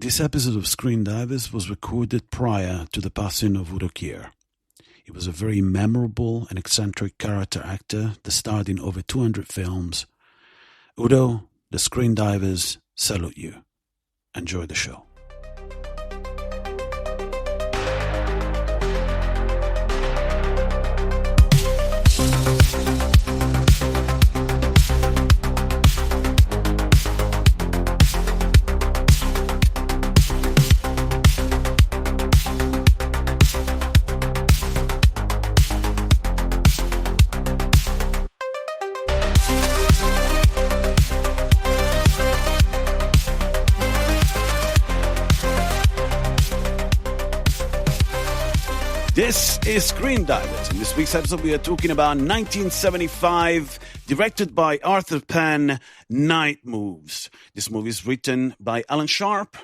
This episode of Screendivers was recorded prior to the passing of Udo Kier. He was a very memorable and eccentric character actor that starred in over 200 films. Udo, the Screendivers salute you. Enjoy the show. This is Screendivers. In this week's episode, we are talking about 1975, directed by Arthur Penn, Night Moves. This movie is written by Alan Sharp,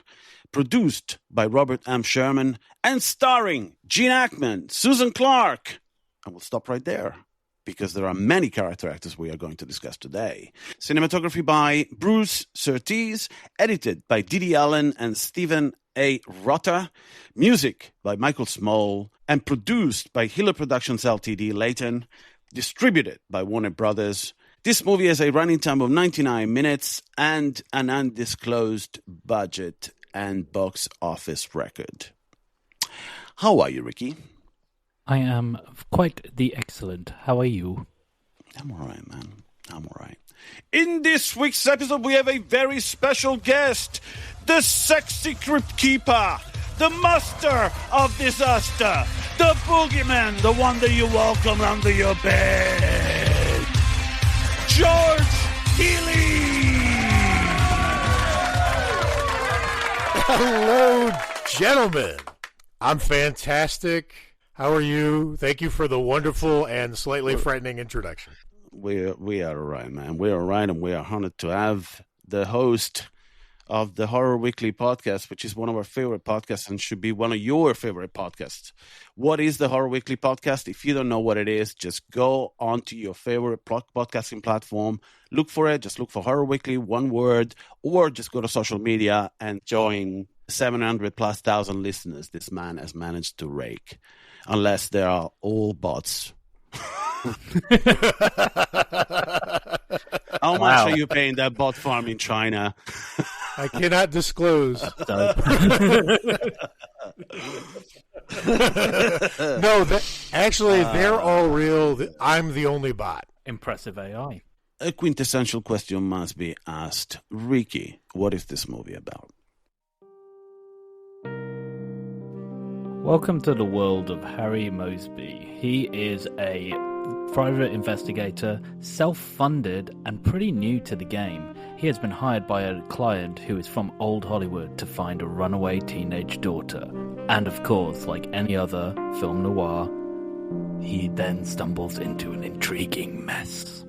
produced by Robert M. Sherman, and starring Gene Hackman, Susan Clark. And we'll stop right there, because there are many character actors we are going to discuss today. Cinematography by Bruce Surtees, edited by Didi Allen and Stephen A. Rotter. Music by Michael Small, and produced by Hiller Productions Ltd. Leighton, distributed by Warner Brothers. This movie has a running time of 99 minutes and an undisclosed budget and box office record. How are you, Ricky? I am quite the excellent. How are you? I'm all right, man. I'm all right. In this week's episode, we have a very special guest, the sexy crypt keeper, the master of disaster, the boogeyman, the one that you welcome under your bed, George Healy. Hello, gentlemen. I'm fantastic. How are you? Thank you for the wonderful and slightly frightening introduction. We are all right, man. We are all right, and we are honored to have the host of the Horrorweekly podcast, which is one of our favorite podcasts and should be one of your favorite podcasts. What is the Horrorweekly podcast? If you don't know what it is, just go onto your favorite podcasting platform, look for it, just look for Horrorweekly, one word, or just go to social media and join 700,000+ listeners this man has managed to rake, unless they are all bots. How much are you paying that bot farm in China? I cannot disclose. No, they're all real. I'm the only bot. Impressive AI. A quintessential question must be asked. Ricky, what is this movie about? Welcome to the world of Harry Mosby. He is a private investigator, self-funded, and pretty new to the game. He has been hired by a client who is from old Hollywood to find a runaway teenage daughter. And of course, like any other film noir, he then stumbles into an intriguing mess.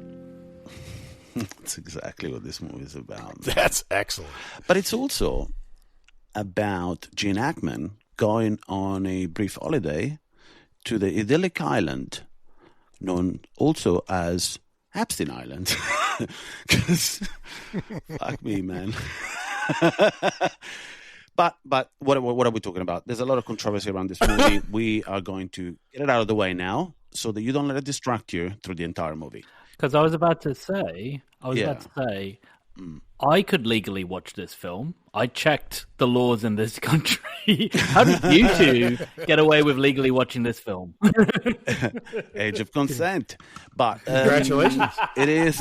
That's exactly what this movie is about. That's excellent. But it's also about Gene Hackman going on a brief holiday to the idyllic island known also as Epstein Island. Because, fuck me, man. But what are we talking about? There's a lot of controversy around this movie. We are going to get it out of the way now so that you don't let it distract you through the entire movie. Because I was about to say, I could legally watch this film. I checked the laws in this country. How did you two get away with legally watching this film? Age of consent. But congratulations. It is.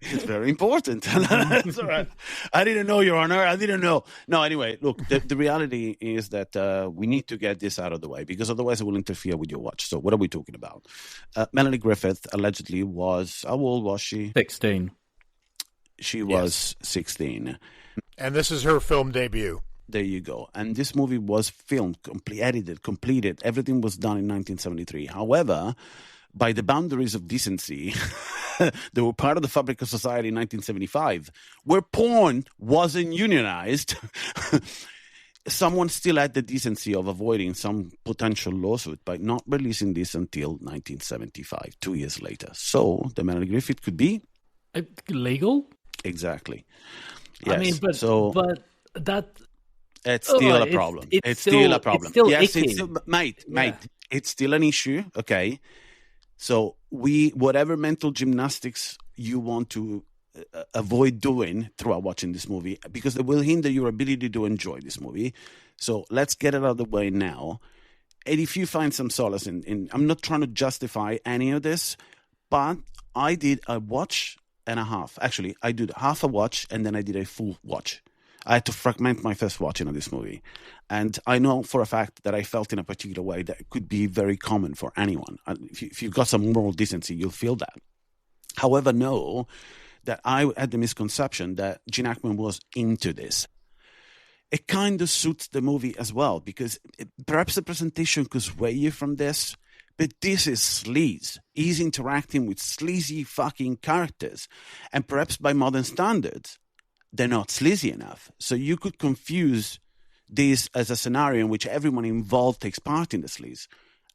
It's very important. That's all right. I didn't know, Your Honor. I didn't know. No, anyway, look, the reality is that we need to get this out of the way because otherwise it will interfere with your watch. So what are we talking about? Melanie Griffith allegedly was, how old was she? 16. She was 16. And this is her film debut. There you go. And this movie was filmed, edited, completed. Everything was done in 1973. However, by the boundaries of decency, they were part of the fabric of society in 1975, where porn wasn't unionized. Someone still had the decency of avoiding some potential lawsuit by not releasing this until 1975, 2 years later. So the Melanie Griffith could be legal. Exactly. Yes. I mean, but that It's still a problem. It's still a problem. It's still yes, icky. Mate, it's still an issue. Okay, so whatever mental gymnastics you want to avoid doing throughout watching this movie, because it will hinder your ability to enjoy this movie. So let's get it out of the way now. And if you find some solace in I'm not trying to justify any of this, but I did a watch and a half. Actually, I did half a watch and then I did a full watch. I had to fragment my first watching of this movie. And I know for a fact that I felt in a particular way that could be very common for anyone. If you've got some moral decency, you'll feel that. However, know that I had the misconception that Gene Hackman was into this. It kind of suits the movie as well, because perhaps the presentation could sway you from this, but this is sleaze. He's interacting with sleazy fucking characters. And perhaps by modern standards, they're not sleazy enough. So you could confuse this as a scenario in which everyone involved takes part in the sleaze.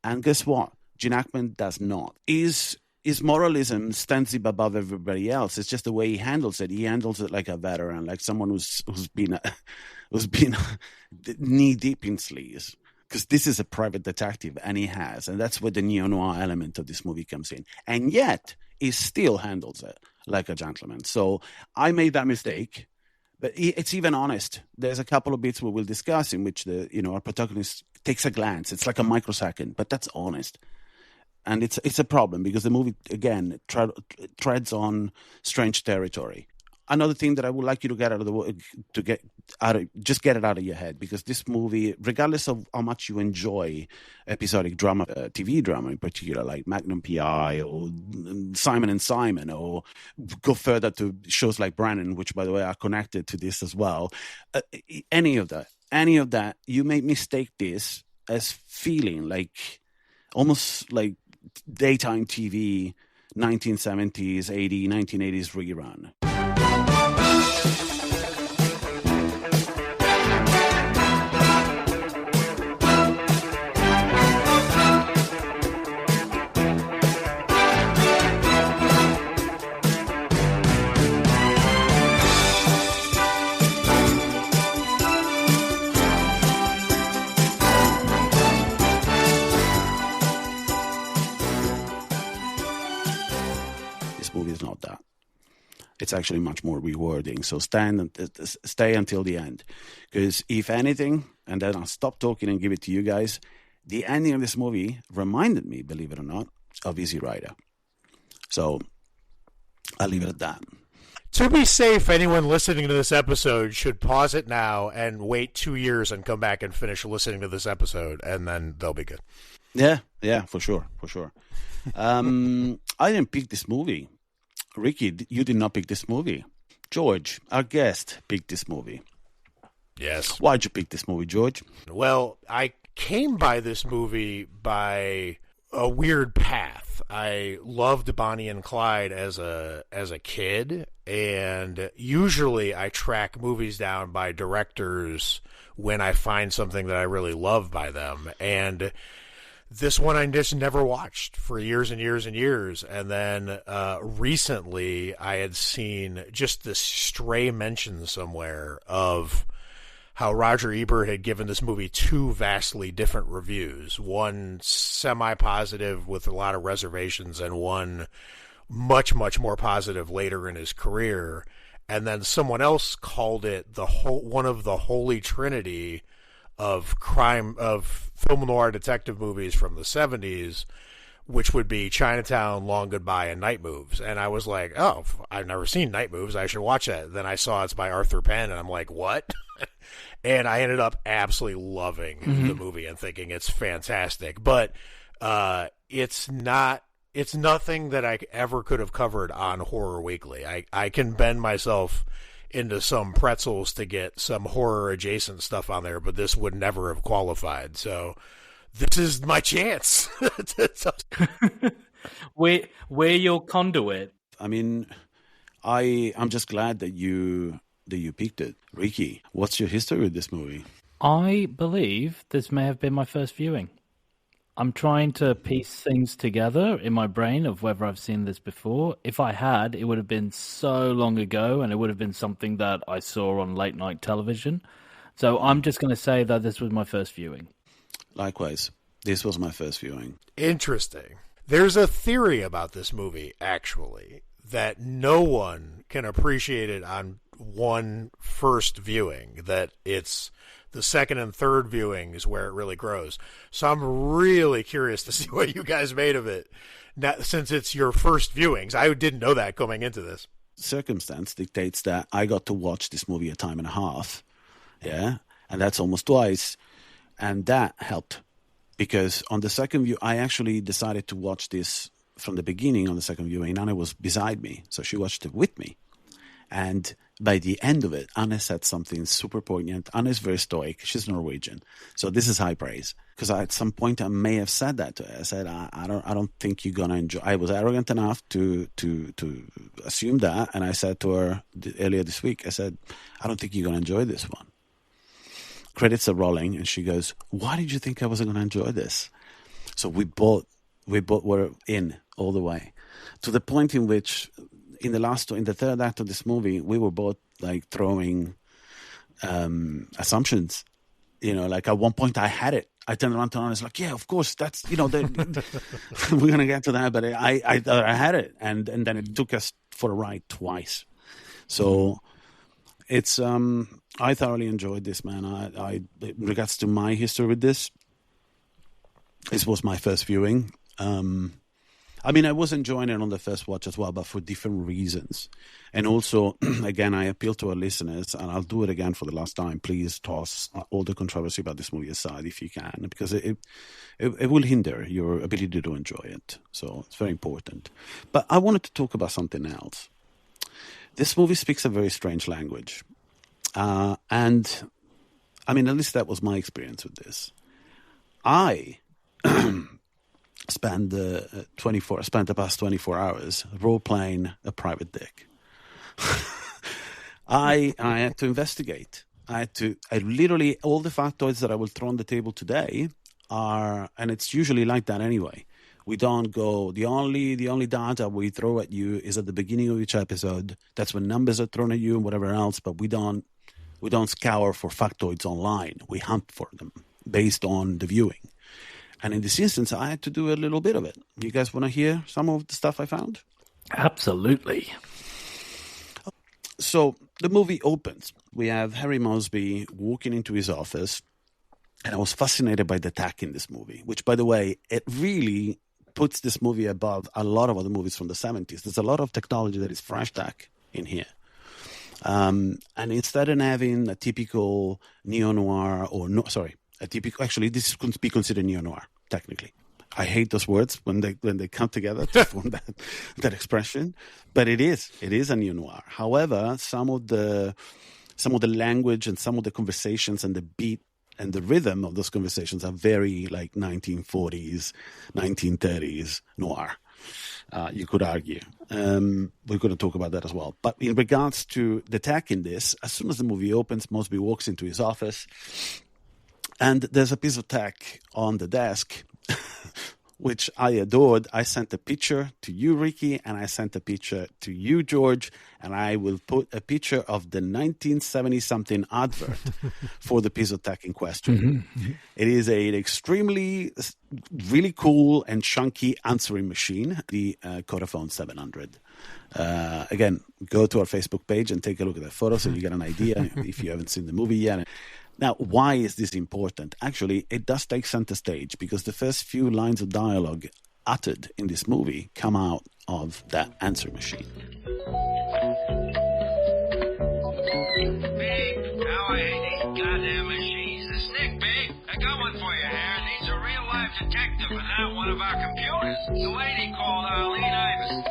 And guess what? Gene Hackman does not. His moralism stands him above everybody else. It's just the way he handles it. He handles it like a veteran, like someone who's been knee deep in sleaze. Because this is a private detective, and he has, and that's where the neo-noir element of this movie comes in. And yet, he still handles it like a gentleman. So I made that mistake, but it's even honest. There's a couple of bits we will discuss in which our protagonist takes a glance. It's like a microsecond, but that's honest. And it's a problem because the movie, again, treads on strange territory. Another thing that I would like you to get just get it out of your head, because this movie, regardless of how much you enjoy episodic drama, TV drama in particular, like Magnum PI or Simon and Simon, or go further to shows like Brennan, which, by the way, are connected to this as well. Any of that, you may mistake this as feeling like almost like daytime TV, 1970s, 80s, 1980s rerun. Not that. It's actually much more rewarding. So stay until the end, because if anything, and then I'll stop talking and give it to you guys, the ending of this movie reminded me, believe it or not, of Easy Rider. So I'll leave it at that. To be safe, anyone listening to this episode should pause it now and wait 2 years and come back and finish listening to this episode, and then they'll be good. Yeah, for sure. I didn't pick this movie. Ricky, you did not pick this movie. George, our guest, picked this movie. Yes. Why'd you pick this movie, George? Well, I came by this movie by a weird path. I loved Bonnie and Clyde as a kid, and usually I track movies down by directors when I find something that I really love by them. And this one I just never watched for years and years and years. And then recently I had seen just this stray mention somewhere of how Roger Ebert had given this movie two vastly different reviews. One semi-positive with a lot of reservations, and one much, much more positive later in his career. And then someone else called it one of the holy trinity of film noir detective movies from the 70s, which would be Chinatown, Long Goodbye, and Night Moves. And I was like, oh, I've never seen Night Moves. I should watch that. Then I saw it's by Arthur Penn, and I'm like, what? And I ended up absolutely loving the movie and thinking it's fantastic. But it's nothing that I ever could have covered on Horrorweekly. I can bend myself into some pretzels to get some horror adjacent stuff on there, but this would never have qualified. So this is my chance. We're your conduit. I mean, I'm just glad that you picked it. Ricky, what's your history with this movie? I believe this may have been my first viewing. I'm trying to piece things together in my brain of whether I've seen this before. If I had, it would have been so long ago, and it would have been something that I saw on late night television. So I'm just going to say that this was my first viewing. Likewise, this was my first viewing. Interesting. There's a theory about this movie, actually, that no one can appreciate it on one first viewing, that it's the second and third viewing is where it really grows. So I'm really curious to see what you guys made of it, now, since it's your first viewings. I didn't know that going into this. Circumstance dictates that I got to watch this movie a time and a half, yeah, and that's almost twice, and that helped, because on the second view, I actually decided to watch this from the beginning on the second viewing. Anna was beside me, so she watched it with me. And by the end of it, Anna said something super poignant. Anna is very stoic. She's Norwegian. So this is high praise. Because at some point I may have said that to her. I said, I don't think you're going to enjoy. I was arrogant enough to assume that. And I said to her earlier this week, I said, I don't think you're going to enjoy this one. Credits are rolling. And she goes, why did you think I wasn't going to enjoy this? So we both were in all the way, to the point in which in the third act of this movie, we were both like throwing assumptions. You know, like at one point I had it. I turned around to her and was like, yeah, of course, that's, you know, we're going to get to that. But I thought I had it. And then it took us for a ride twice. So it's, I thoroughly enjoyed this, man. In regards to my history with this was my first viewing. I mean, I was enjoying it on the first watch as well, but for different reasons. And also, again, I appeal to our listeners, and I'll do it again for the last time. Please toss all the controversy about this movie aside if you can, because it will hinder your ability to enjoy it. So it's very important. But I wanted to talk about something else. This movie speaks a very strange language. And, I mean, at least that was my experience with this. I spent the past 24 hours role-playing a private dick. I had to investigate. I literally, all the factoids that I will throw on the table today are, and it's usually like that anyway. We don't go, the only data we throw at you is at the beginning of each episode. That's when numbers are thrown at you and whatever else, but we don't scour for factoids online. We hunt for them based on the viewing. And in this instance, I had to do a little bit of it. You guys want to hear some of the stuff I found? Absolutely. So the movie opens. We have Harry Mosby walking into his office. And I was fascinated by the tech in this movie, which, by the way, it really puts this movie above a lot of other movies from the 70s. There's a lot of technology that is fresh tech in here. And instead of having a typical neo-noir actually, this could be considered neo-noir, technically. I hate those words when they come together to form that expression, but it is a neo-noir. However, some of the language and some of the conversations and the beat and the rhythm of those conversations are very like 1940s, 1930s noir. You could argue. We're going to talk about that as well. But in regards to the tech in this, as soon as the movie opens, Mosby walks into his office, and there's a piece of tech on the desk, which I adored. I sent a picture to you, Ricky, and I sent a picture to you, George, and I will put a picture of the 1970-something advert for the piece of tech in question. Mm-hmm. It is an extremely, really cool and chunky answering machine, the Codaphone 700. Again, go to our Facebook page and take a look at that photo so you get an idea if you haven't seen the movie yet. Now, why is this important? Actually, it does take center stage because the first few lines of dialogue uttered in this movie come out of that answer machine. Babe, now I hate these goddamn machines. The stick, babe. I got one for you here. It needs a real-life detective and not one of our computers. The lady called Arlene Iverson.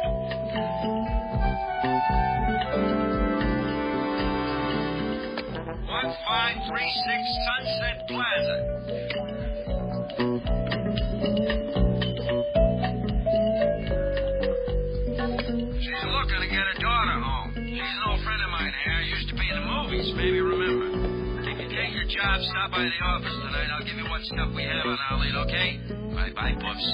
1536 Sunset Plaza. She's looking to get her daughter home. She's an old friend of mine here. Used to be in the movies. Maybe you remember. I think you take her your job, stop by the office tonight. I'll give you what stuff we have on Arlene, okay? Bye, Puffs.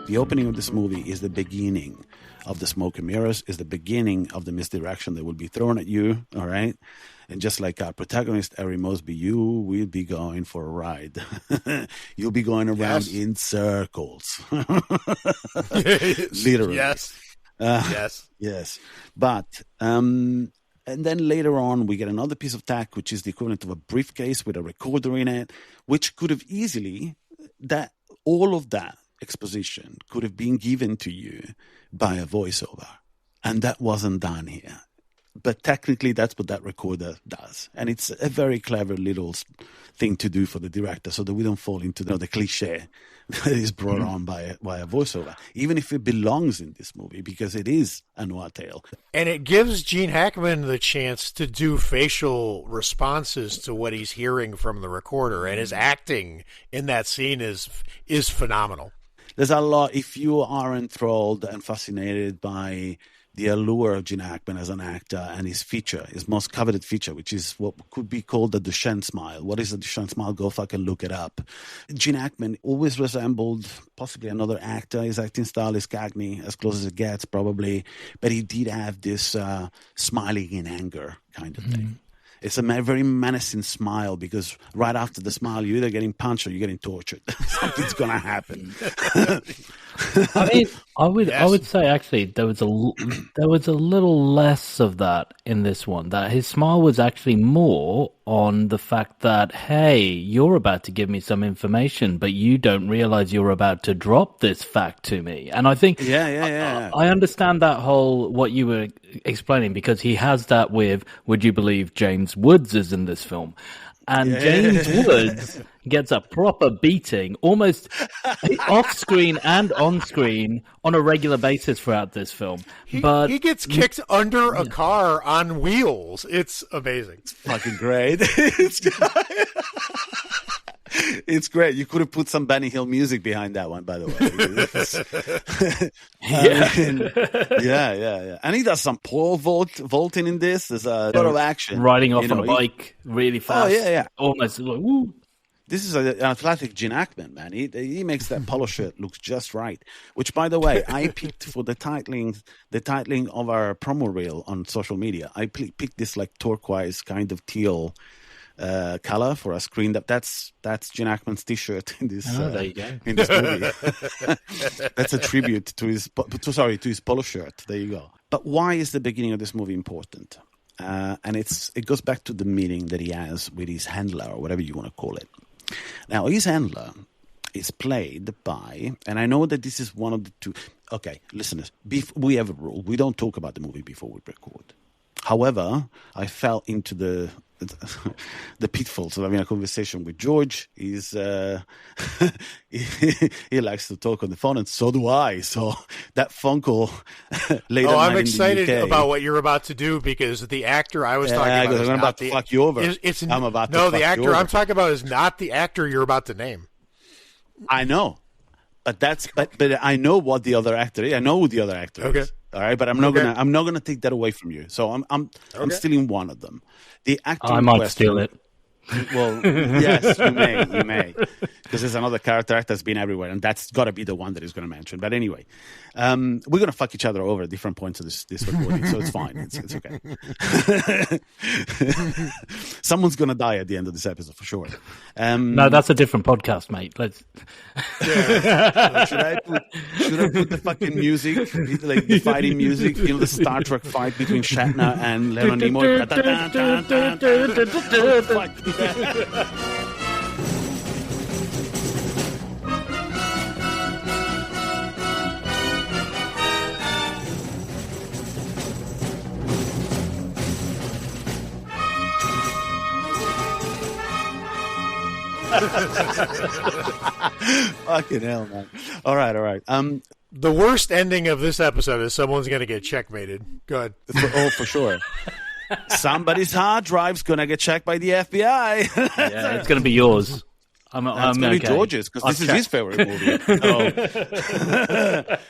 The opening of this movie is the beginning of the smoke and mirrors, is the beginning of the misdirection that will be thrown at you, all right? And just like our protagonist, Harry Mosby, you will be going for a ride. You'll be going around in circles. Literally. Yes. Yes. But, and then later on, we get another piece of tech, which is the equivalent of a briefcase with a recorder in it, which could have easily, all of that exposition could have been given to you by a voiceover. And that wasn't done here. But technically, that's what that recorder does. And it's a very clever little thing to do for the director so that we don't fall into the cliche that is brought on by a voiceover, even if it belongs in this movie, because it is a noir tale. And it gives Gene Hackman the chance to do facial responses to what he's hearing from the recorder. And his acting in that scene is phenomenal. There's a lot, if you are enthralled and fascinated by the allure of Gene Hackman as an actor and his feature, his most coveted feature, which is what could be called the Duchenne smile. What is a Duchenne smile? Go fucking look it up. Gene Hackman always resembled possibly another actor. His acting style is Cagney, as close as it gets, probably. But he did have this smiling in anger kind of thing. It's a very menacing smile because right after the smile, you're either getting punched or you're getting tortured. Something's going to happen. I mean, I would say actually there was a little less of that in this one. That his smile was actually more on the fact that, hey, you're about to give me some information, but you don't realize you're about to drop this fact to me. And I think, I understand that whole what you were explaining, because he has that with, would you believe James Woods is in this film? And James Woods gets a proper beating, almost off-screen and on-screen, on a regular basis throughout this film. But he gets kicked under a car on wheels. It's amazing. It's fucking great. It's great. You could have put some Benny Hill music behind that one, by the way. Yeah. And he does some pole vaulting in this. There's a lot of action. Riding off on a bike really fast. Oh, yeah. Almost like, woo. This is an athletic Gene Hackman, man. He makes that polo shirt look just right. Which, by the way, I picked for the titling of our promo reel on social media. I picked this like turquoise kind of teal color for a screen. That's Gene Hackman's T-shirt in this. There you go. In this movie. That's a tribute to his polo shirt. There you go. But why is the beginning of this movie important? And it goes back to the meeting that he has with his handler, or whatever you want to call it. Now, his handler is played by, and I know that this is one of the two. Okay, listeners, we have a rule: we don't talk about the movie before we record. However, I fell into the pitfalls of having a conversation with George. He's he likes to talk on the phone, and so do I. So that phone call later. Oh, I'm excited about what you're about to do, because the actor I was talking about, I'm about to fuck you over. I'm about to fuck the actor you over. I'm talking about is not the actor you're about to name. I know, but I know what the other actor is. I know who the other actor is. All right, but I'm not gonna take that away from you. So I'm stealing one of them. The actor. I might steal it. Well, yes, you may, because there's another character that's been everywhere, and that's got to be the one that he's going to mention. But anyway, we're going to fuck each other over at different points of this recording, so it's fine. It's okay. Someone's going to die at the end of this episode for sure. No, that's a different podcast, mate. Let's. Should I put the fucking music, like the fighting music, the Star Trek fight between Shatner and Leonard Nimoy? Fucking hell, man. All right. The worst ending of this episode is someone's going to get checkmated. Go ahead. For sure. Somebody's hard drive's going to get checked by the FBI. Yeah, it's going to be yours. I'm It's going to be George's because this is his favorite movie.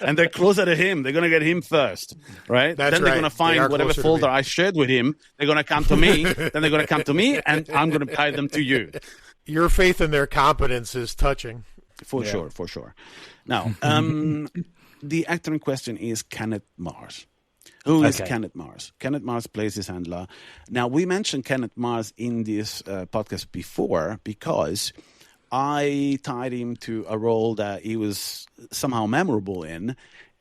And they're closer to him. They're going to get him first, right? That's then they're going to find whatever folder I shared with him. They're going to come to me. Then they're going to come to me, and I'm going to tie them to you. Your faith in their competence is touching. For sure. Now, the actor in question is Kenneth Mars. Who is Kenneth Mars? Kenneth Mars plays his handler. Now, we mentioned Kenneth Mars in this podcast before because I tied him to a role that he was somehow memorable in.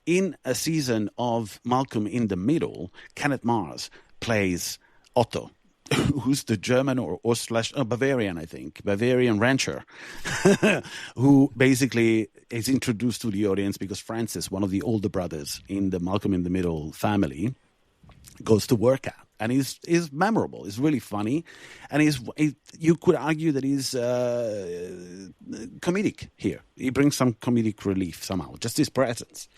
In a season of Malcolm in the Middle, Kenneth Mars plays Otto, who's the German or Bavarian, I think, Bavarian rancher, who basically is introduced to the audience because Francis, one of the older brothers in the Malcolm in the Middle family, goes to work out. And he's memorable. He's really funny. And you could argue that he's comedic here. He brings some comedic relief somehow, just his presence.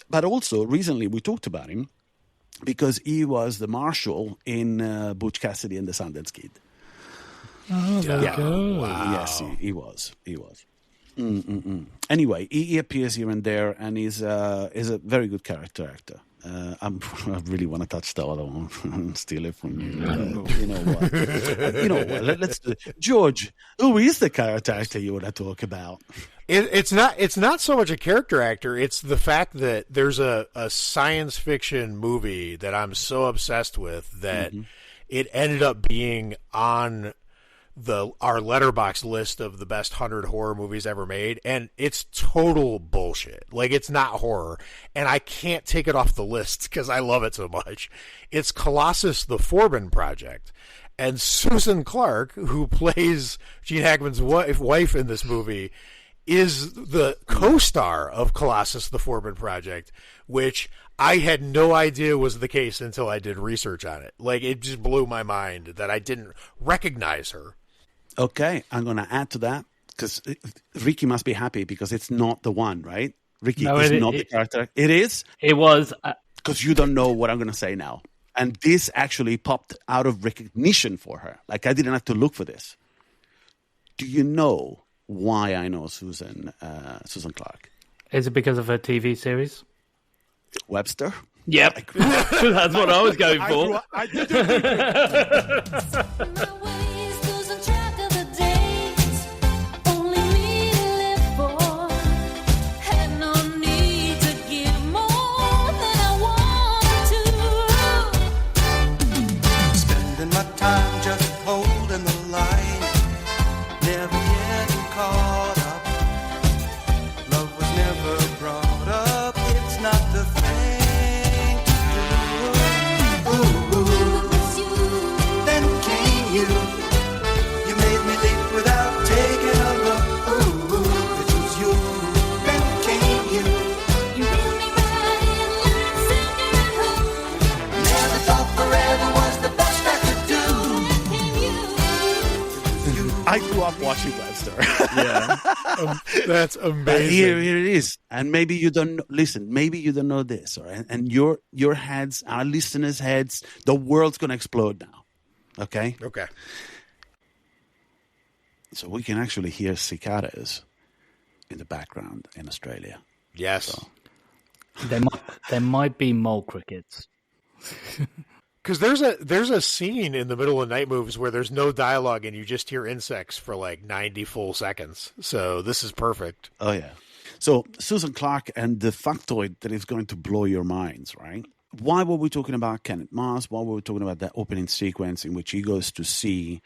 But also, recently we talked about him because he was the marshal in Butch Cassidy and the Sundance Kid. Oh, very good. Wow. Yes, he was. Anyway, he appears here and there, and is a very good character actor. I really want to touch the other one and steal it from you. You know what? Let's do it. George, who is the character actor you want to talk about? It's not so much a character actor. It's the fact that there's a science fiction movie that I'm so obsessed with that it ended up being on our Letterboxd list of the best 100 horror movies ever made, and it's total bullshit. Like, it's not horror, and I can't take it off the list because I love it so much. It's Colossus: The Forbin Project, and Susan Clark, who plays Gene Hackman's wife in this movie, is the co-star of Colossus: The Forbin Project, which I had no idea was the case until I did research on it. Like, it just blew my mind that I didn't recognize her. Okay, I'm going to add to that because Ricky must be happy because it's not the one, right? Ricky is not the character. It is? It was. Because you don't know what I'm going to say now. And this actually popped out of recognition for her. Like, I didn't have to look for this. Do you know why I know Susan Clark? Is it because of her TV series? Webster? Yep. That's what I was going for. I did. I grew up watching Webster. Yeah, that's amazing. But here it is, and maybe you don't listen. Maybe you don't know this, all right? And your heads, our listeners' heads, the world's gonna explode now. Okay. Okay. So we can actually hear cicadas in the background in Australia. Yes. So. There might be mole crickets. Because there's a scene in the middle of Night Moves where there's no dialogue and you just hear insects for like 90 full seconds. So this is perfect. Oh, yeah. So Susan Clark and the factoid that is going to blow your minds, right? Why were we talking about Kenneth Mars? Why were we talking about that opening sequence in which he goes to see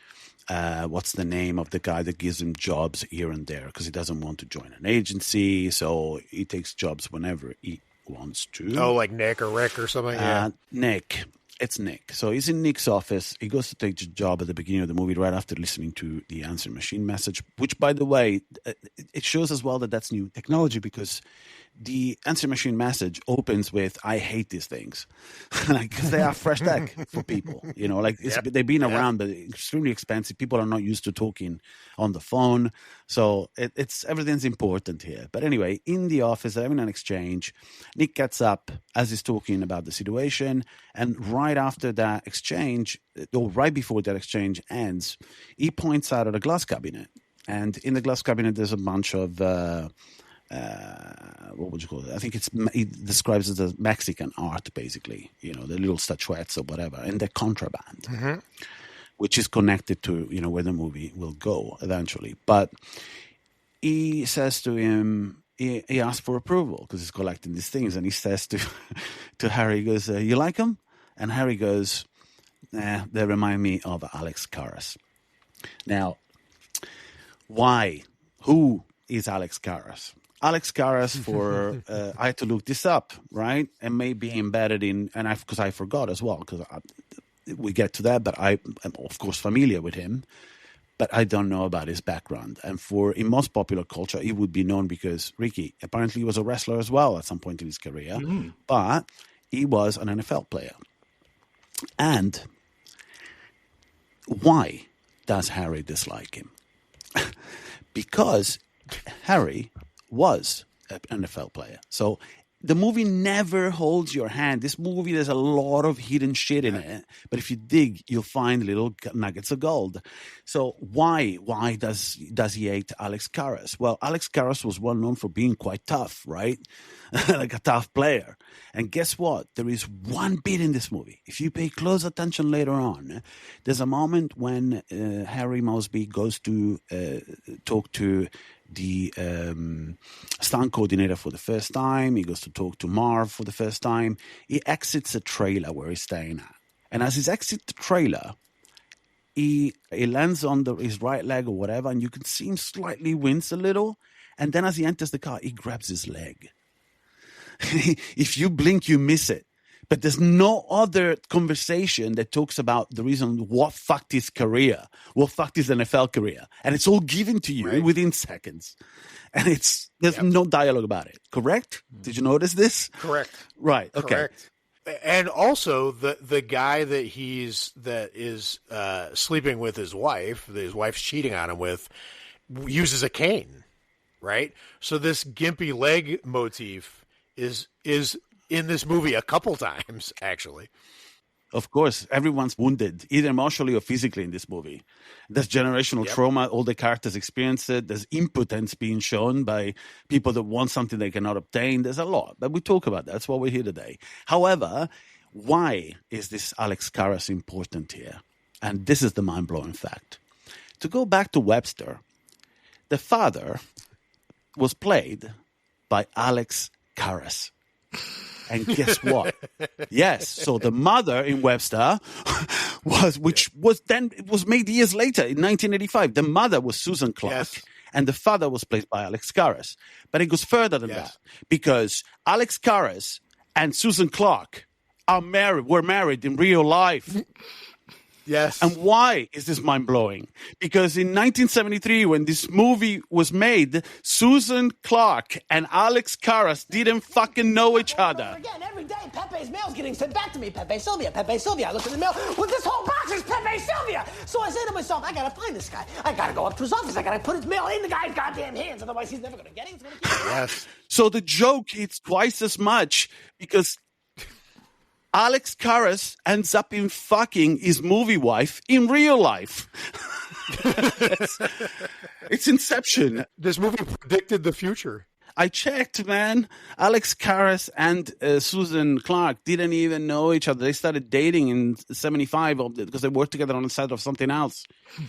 what's the name of the guy that gives him jobs here and there because he doesn't want to join an agency. So he takes jobs whenever he wants to. Oh, like Nick or Rick or something? Yeah. Nick. It's Nick. So he's in Nick's office. He goes to take the job at the beginning of the movie right after listening to the answering machine message, which, by the way, it shows as well that that's new technology because the answering machine message opens with, I hate these things. Because they are fresh tech for people. You know, like they've been around, but extremely expensive. People are not used to talking on the phone. So everything's important here. But anyway, in the office, they're having an exchange. Nick gets up as he's talking about the situation. And right after that exchange, or right before that exchange ends, he points out at a glass cabinet And in the glass cabinet, there's a bunch of what would you call it? I think it describes it as Mexican art, basically. The little statuettes or whatever, and they're contraband, which is connected to where the movie will go eventually. But he says to him, he asks for approval because he's collecting these things, and he says to Harry, he goes, "You like them?" And Harry goes, "Nah, they remind me of Alex Karras." Now, why? Who is Alex Karras? Alex Karras, I had to look this up, right? And maybe embedded in, because I forgot as well, because we get to that, but I am, of course, familiar with him, but I don't know about his background. And in most popular culture, he would be known because Ricky apparently was a wrestler as well at some point in his career, but he was an NFL player. And why does Harry dislike him? Because Harry was an NFL player. So the movie never holds your hand. This movie, there's a lot of hidden shit in it. But if you dig, you'll find little nuggets of gold. So why does he hate Alex Karras? Well, Alex Karras was well known for being quite tough, right? Like a tough player. And guess what? There is one bit in this movie. If you pay close attention later on, there's a moment when Harry Mosby goes to talk to the stunt coordinator for the first time. He goes to talk to Marv for the first time. He exits a trailer where he's staying at. And as he's exit the trailer, he lands on his right leg or whatever, and you can see him slightly wince a little. And then as he enters the car, he grabs his leg. If you blink, you miss it. But there's no other conversation that talks about the reason what fucked his career, what fucked his NFL career. And it's all given to you within seconds. And there's no dialogue about it. Correct? Did you notice this? Correct. Right. Okay. Correct. And also the guy that is sleeping with his wife, that his wife's cheating on him with, uses a cane, right? So this gimpy leg motif is in this movie a couple times, actually. Of course, everyone's wounded, either emotionally or physically in this movie. There's generational trauma. All the characters experience it. There's impotence being shown by people that want something they cannot obtain. There's a lot, but we talk about that. That's why we're here today. However, why is this Alex Karras important here? And this is the mind-blowing fact. To go back to Webster, the father was played by Alex Karras. And guess what? Yes. So the mother in Webster was made years later in 1985. The mother was Susan Clark, and the father was played by Alex Karras. But it goes further than that, because Alex Karras and Susan Clark were married in real life. Yes. And why is this mind-blowing? Because in 1973, when this movie was made, Susan Clark and Alex Karras didn't fucking know each other. Again, every day, Pepe's mail's getting sent back to me. Pepe Sylvia, Pepe Sylvia. I look at the mail. Well, this whole box is Pepe Sylvia. So I say to myself, I gotta find this guy. I gotta go up to his office. I gotta put his mail in the guy's goddamn hands. Otherwise, he's never gonna get it. He's gonna keep it. Yes. So the joke hits twice as much because Alex Karras ends up in fucking his movie wife in real life. It's Inception. This movie predicted the future. I checked, man. Alex Karras and Susan Clark didn't even know each other. They started dating in 75 because they worked together on the set of something else.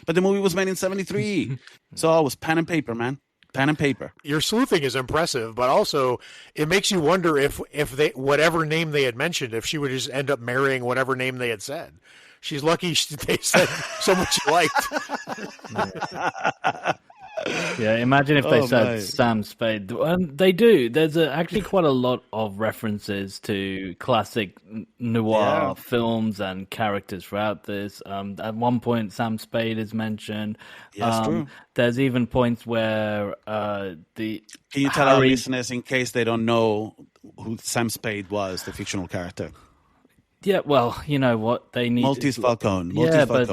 But the movie was made in 73. So it was pen and paper, man. Pen and paper. Your sleuthing is impressive, but also it makes you wonder if they, whatever name they had mentioned, if she would just end up marrying whatever name they had said. She's lucky they said so much liked. Yeah, imagine if they said Sam Spade. They do. There's actually quite a lot of references to classic noir films and characters throughout this. At one point, Sam Spade is mentioned. Yes, true. There's even points where Can you tell our listeners, in case they don't know who Sam Spade was, the fictional character? Yeah, well, you know what they need. Maltese Falcone. But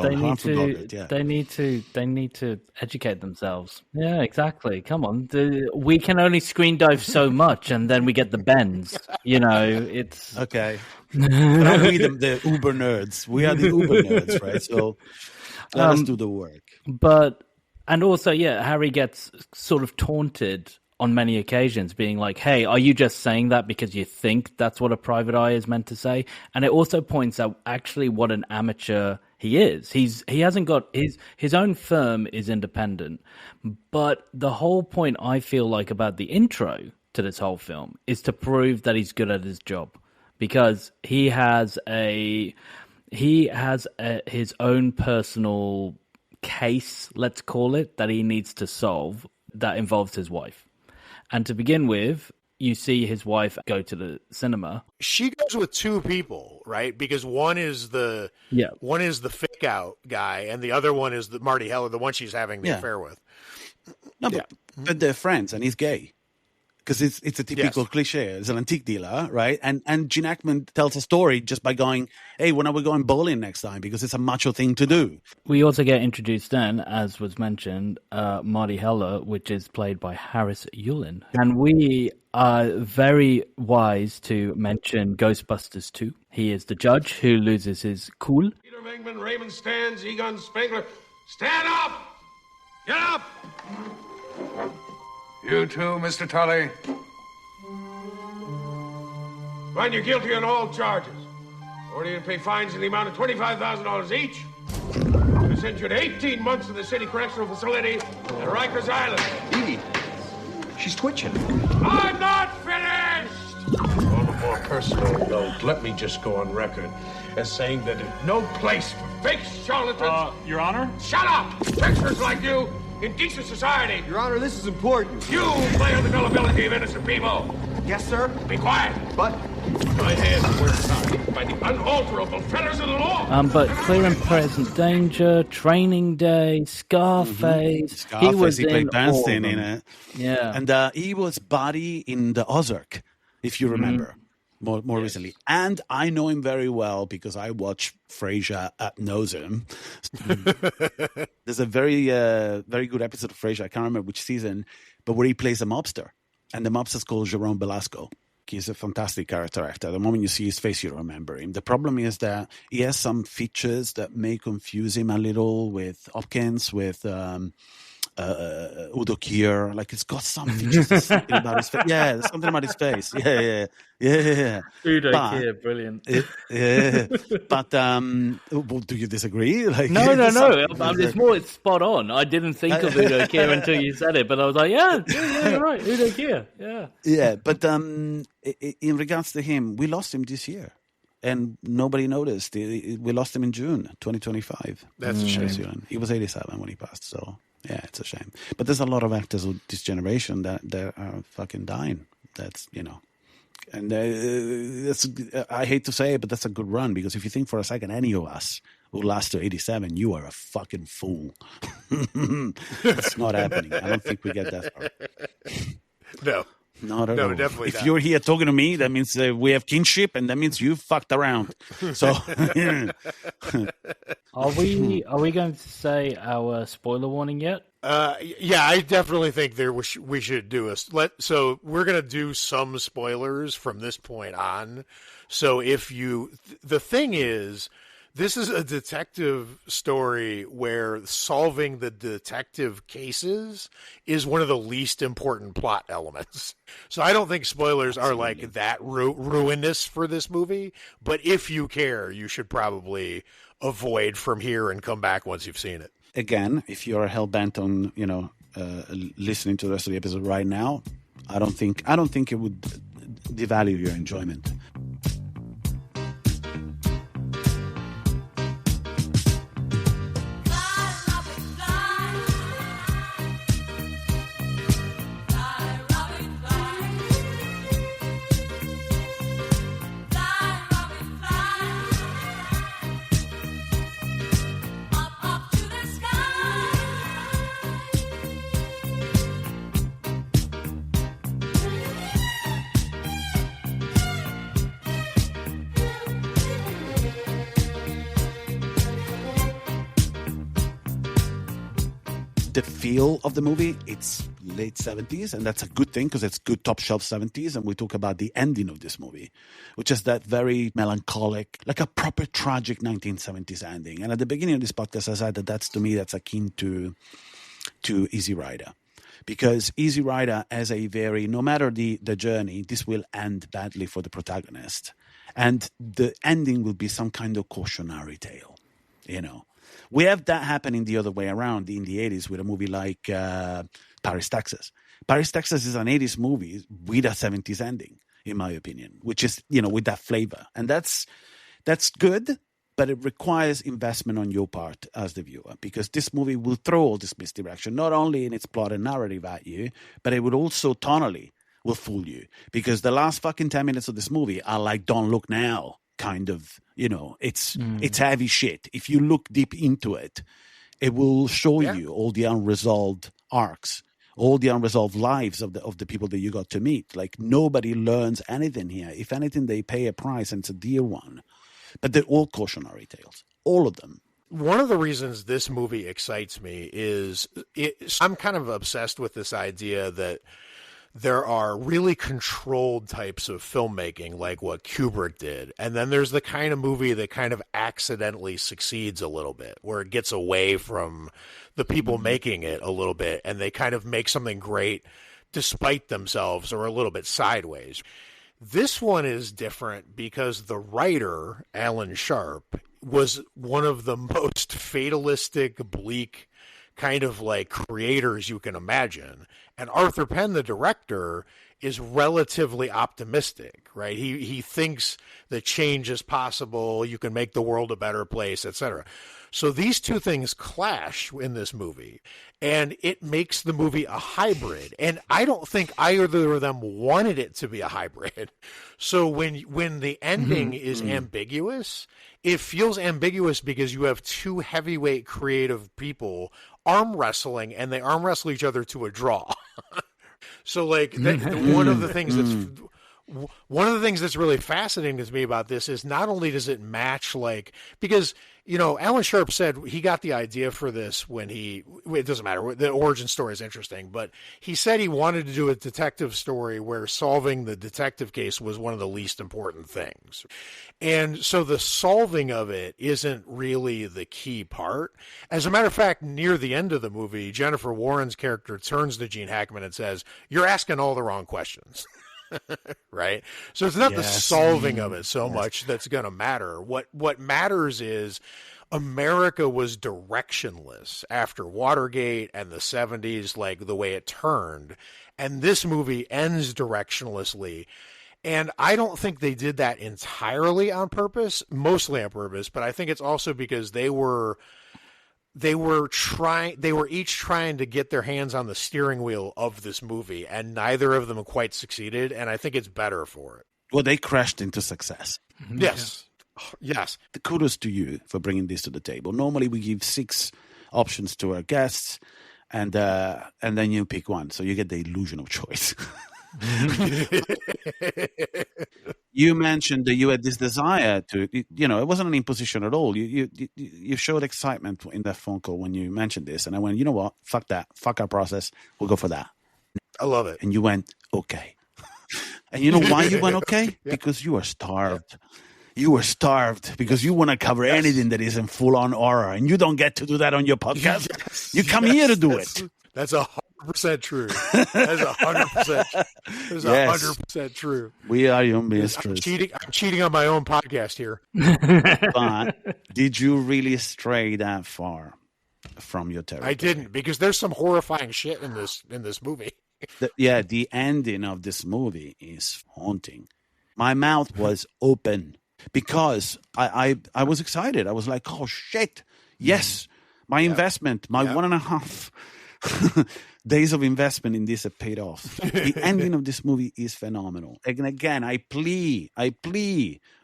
they need to educate themselves. Yeah, exactly. Come on, we can only screen dive so much, and then we get the bends. You know, it's okay. But we the uber nerds. We are the uber nerds, right? So let us do the work. But And also, Harry gets sort of taunted on many occasions, being like, hey, are you just saying that because you think that's what a private eye is meant to say? And it also points out actually what an amateur he is. He hasn't got his own firm is independent. But the whole point I feel like about the intro to this whole film is to prove that he's good at his job, because he has his own personal case, let's call it, that he needs to solve that involves his wife. And to begin with, you see his wife go to the cinema. She goes with two people, right? Because one is the fake out guy, and the other one is the Marty Heller, the one she's having the affair with. No, but they're friends, and he's gay. Because it's a typical cliche. It's an antique dealer, right? And Gene Hackman tells a story just by going, hey, when are we going bowling next time? Because it's a macho thing to do. We also get introduced then, as was mentioned, Marty Heller, which is played by Harris Yulin. And we are very wise to mention Ghostbusters 2. He is the judge who loses his cool. Peter Venkman, Raymond Stans, Egon Spengler, stand up! Get up! You too, Mr. Tully. Find you're guilty on all charges. Order you to pay fines in the amount of $25,000 each. To send you to 18 months in the city correctional facility at Rikers Island. Edie, she's twitching. I'm not finished! On a more personal note, let me just go on record as saying that there's no place for fake charlatans. Your Honor? Shut up! Tricksters like you in decent society. Your Honor, this is important. You play on the gullibility of innocent people. Yes, sir. Be quiet. But My hands were tied by the unalterable fetters of the law. But Clear and Present Danger, Training Day, Scarface. Scarface, he played in Bernstein all of in them. it. Yeah. And he was Buddy in the Ozark, if you remember, more recently. And I know him very well because I watch Frasier at nauseam. There's a very good episode of Frasier, I can't remember which season, but where he plays a mobster. And the mobster's called Jerome Belasco. He's a fantastic character actor. The moment you see his face, you remember him. The problem is that he has some features that may confuse him a little with Hopkins, with Udo Kier. Like, it's got some features. There's something about his face. Yeah, there's something about his face. Yeah. Udo Kier, brilliant. But do you disagree? Like, No. It's spot on. I didn't think of Udo Kier until you said it, but I was like, yeah, you're right, Udo Kier, yeah. Yeah, but in regards to him, we lost him this year, and nobody noticed. We lost him in June 2025. That's a shame. He was 87 when he passed, so yeah, it's a shame. But there's a lot of actors of this generation that are fucking dying. That's, and that's, I hate to say it, but that's a good run, because if you think for a second any of us who last to 87, you are a fucking fool. It's not happening. I don't think we get that far. No. Not at all. Definitely if not. you're here talking to me, that means we have kinship, and that means you fucked around. So, Are we going to say our spoiler warning yet? Yeah, I definitely think we should do so we're going to do some spoilers from this point on. So the thing is, this is a detective story where solving the detective cases is one of the least important plot elements. So I don't think spoilers are like that ruinous for this movie, but if you care, you should probably avoid from here and come back once you've seen it. Again, if you're hell-bent on, listening to the rest of the episode right now, I don't think it would devalue your enjoyment. The feel of the movie, it's late 70s, and that's a good thing because it's good top shelf 70s. And we talk about the ending of this movie, which is that very melancholic, like a proper tragic 1970s ending. And at the beginning of this podcast, I said that's to me, that's akin to to Easy Rider. Because Easy Rider has a very, no matter the journey, this will end badly for the protagonist. And the ending will be some kind of cautionary tale, you know. We have that happening the other way around in the 80s with a movie like Paris, Texas. Paris, Texas is an 80s movie with a 70s ending, in my opinion, which is, you know, with that flavor. And that's good, but it requires investment on your part as the viewer, because this movie will throw all this misdirection, not only in its plot and narrative at you, but it would also tonally will fool you, because the last fucking 10 minutes of this movie are like Don't Look Now kind of, you know, it's heavy shit. If you look deep into it, it will show you all the unresolved arcs, all the unresolved lives of the people that you got to meet. Like, nobody learns anything here. If anything, they pay a price, and it's a dear one. But they're all cautionary tales, all of them. One of the reasons this movie excites me is I'm kind of obsessed with this idea that there are really controlled types of filmmaking, like what Kubrick did. And then there's the kind of movie that kind of accidentally succeeds a little bit, where it gets away from the people making it a little bit, and they kind of make something great despite themselves or a little bit sideways. This one is different because the writer, Alan Sharp, was one of the most fatalistic, bleak kind of like creators you can imagine. And Arthur Penn, the director, is relatively optimistic, right? He thinks that change is possible, you can make the world a better place, etc. So these two things clash in this movie, and it makes the movie a hybrid. And I don't think either of them wanted it to be a hybrid. So when the ending is ambiguous, it feels ambiguous because you have two heavyweight creative people arm wrestling, and they arm wrestle each other to a draw. So like one of the things that's really fascinating to me about this is not only does it match, like, because, you know, Alan Sharp said he got the idea for this when it doesn't matter, the origin story is interesting, but he said he wanted to do a detective story where solving the detective case was one of the least important things. And so the solving of it isn't really the key part. As a matter of fact, near the end of the movie, Jennifer Warren's character turns to Gene Hackman and says, "You're asking all the wrong questions." Right? So it's not the solving of it so much that's going to matter. What matters is America was directionless after Watergate and the 70s, like the way it turned. And this movie ends directionlessly. And I don't think they did that entirely on purpose, mostly on purpose, but I think it's also because they were each trying to get their hands on the steering wheel of this movie, and neither of them quite succeeded, and I think it's better for it. Well, they crashed into success. Yes. Yes. The kudos to you for bringing this to the table. Normally we give 6 options to our guests, and then you pick one, so you get the illusion of choice. You mentioned that you had this desire to, you know, it wasn't an imposition at all. You showed excitement in that phone call when you mentioned this, and I went, you know what, fuck that, fuck our process, we'll go for that. I love it. And you went, okay. And you know why you went okay? Because you are starved. You were starved because you want to cover anything that isn't full-on horror, and you don't get to do that on your podcast. You come here to do it. That's 100% true. That's 100%. That's 100% true. We are your mistress. I'm cheating on my own podcast here. But did you really stray that far from your territory? I didn't, because there's some horrifying shit in this movie. The ending of this movie is haunting. My mouth was open because I was excited. I was like, oh shit, yes, my investment, my 1.5 days of investment in this have paid off. The ending of this movie is phenomenal. And again, I plea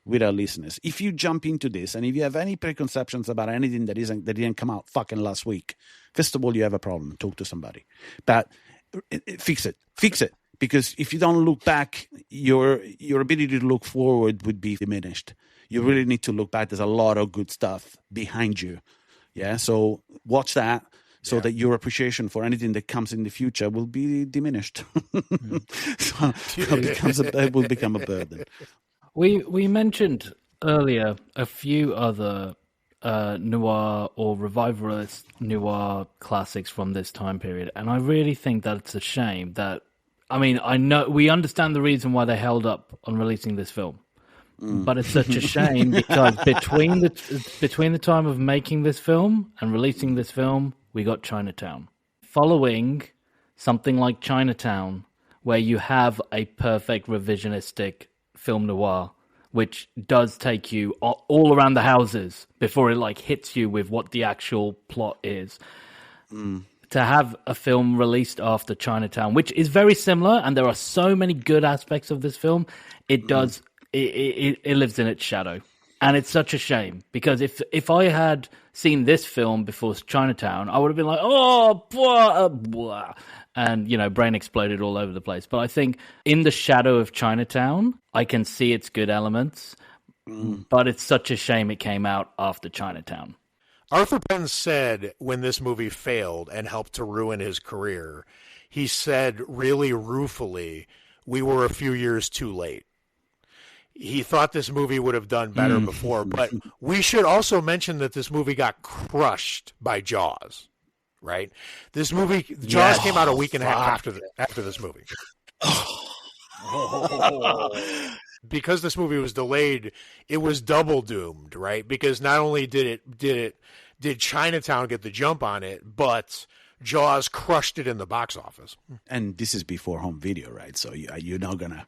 with our listeners, if you jump into this and if you have any preconceptions about anything that didn't come out fucking last week, first of all, you have a problem. Talk to somebody. But fix it. Because if you don't look back, your ability to look forward would be diminished. You really need to look back. There's a lot of good stuff behind you. Yeah. So watch that so that your appreciation for anything that comes in the future will be diminished. So it will become a burden. We mentioned earlier a few other noir or revivalist noir classics from this time period, and I really think that it's a shame that. I mean, I know we understand the reason why they held up on releasing this film, but it's such a shame because between the time of making this film and releasing this film, we got Chinatown. Following something like Chinatown, where you have a perfect revisionistic film noir, which does take you all around the houses before it like hits you with what the actual plot is. To have a film released after Chinatown, which is very similar, and there are so many good aspects of this film, it does it lives in its shadow, and it's such a shame because if I had seen this film before Chinatown, I would have been like, oh, blah, blah, and brain exploded all over the place. But I think in the shadow of Chinatown, I can see its good elements, but it's such a shame it came out after Chinatown. Arthur Penn said when this movie failed and helped to ruin his career, he said really ruefully, we were a few years too late. He thought this movie would have done better before, but we should also mention that this movie got crushed by Jaws, right? This movie, Jaws came out a week and a half after this movie. Because this movie was delayed, it was double doomed, right? Because not only did Chinatown get the jump on it, but Jaws crushed it in the box office. And this is before home video, right? So you're not gonna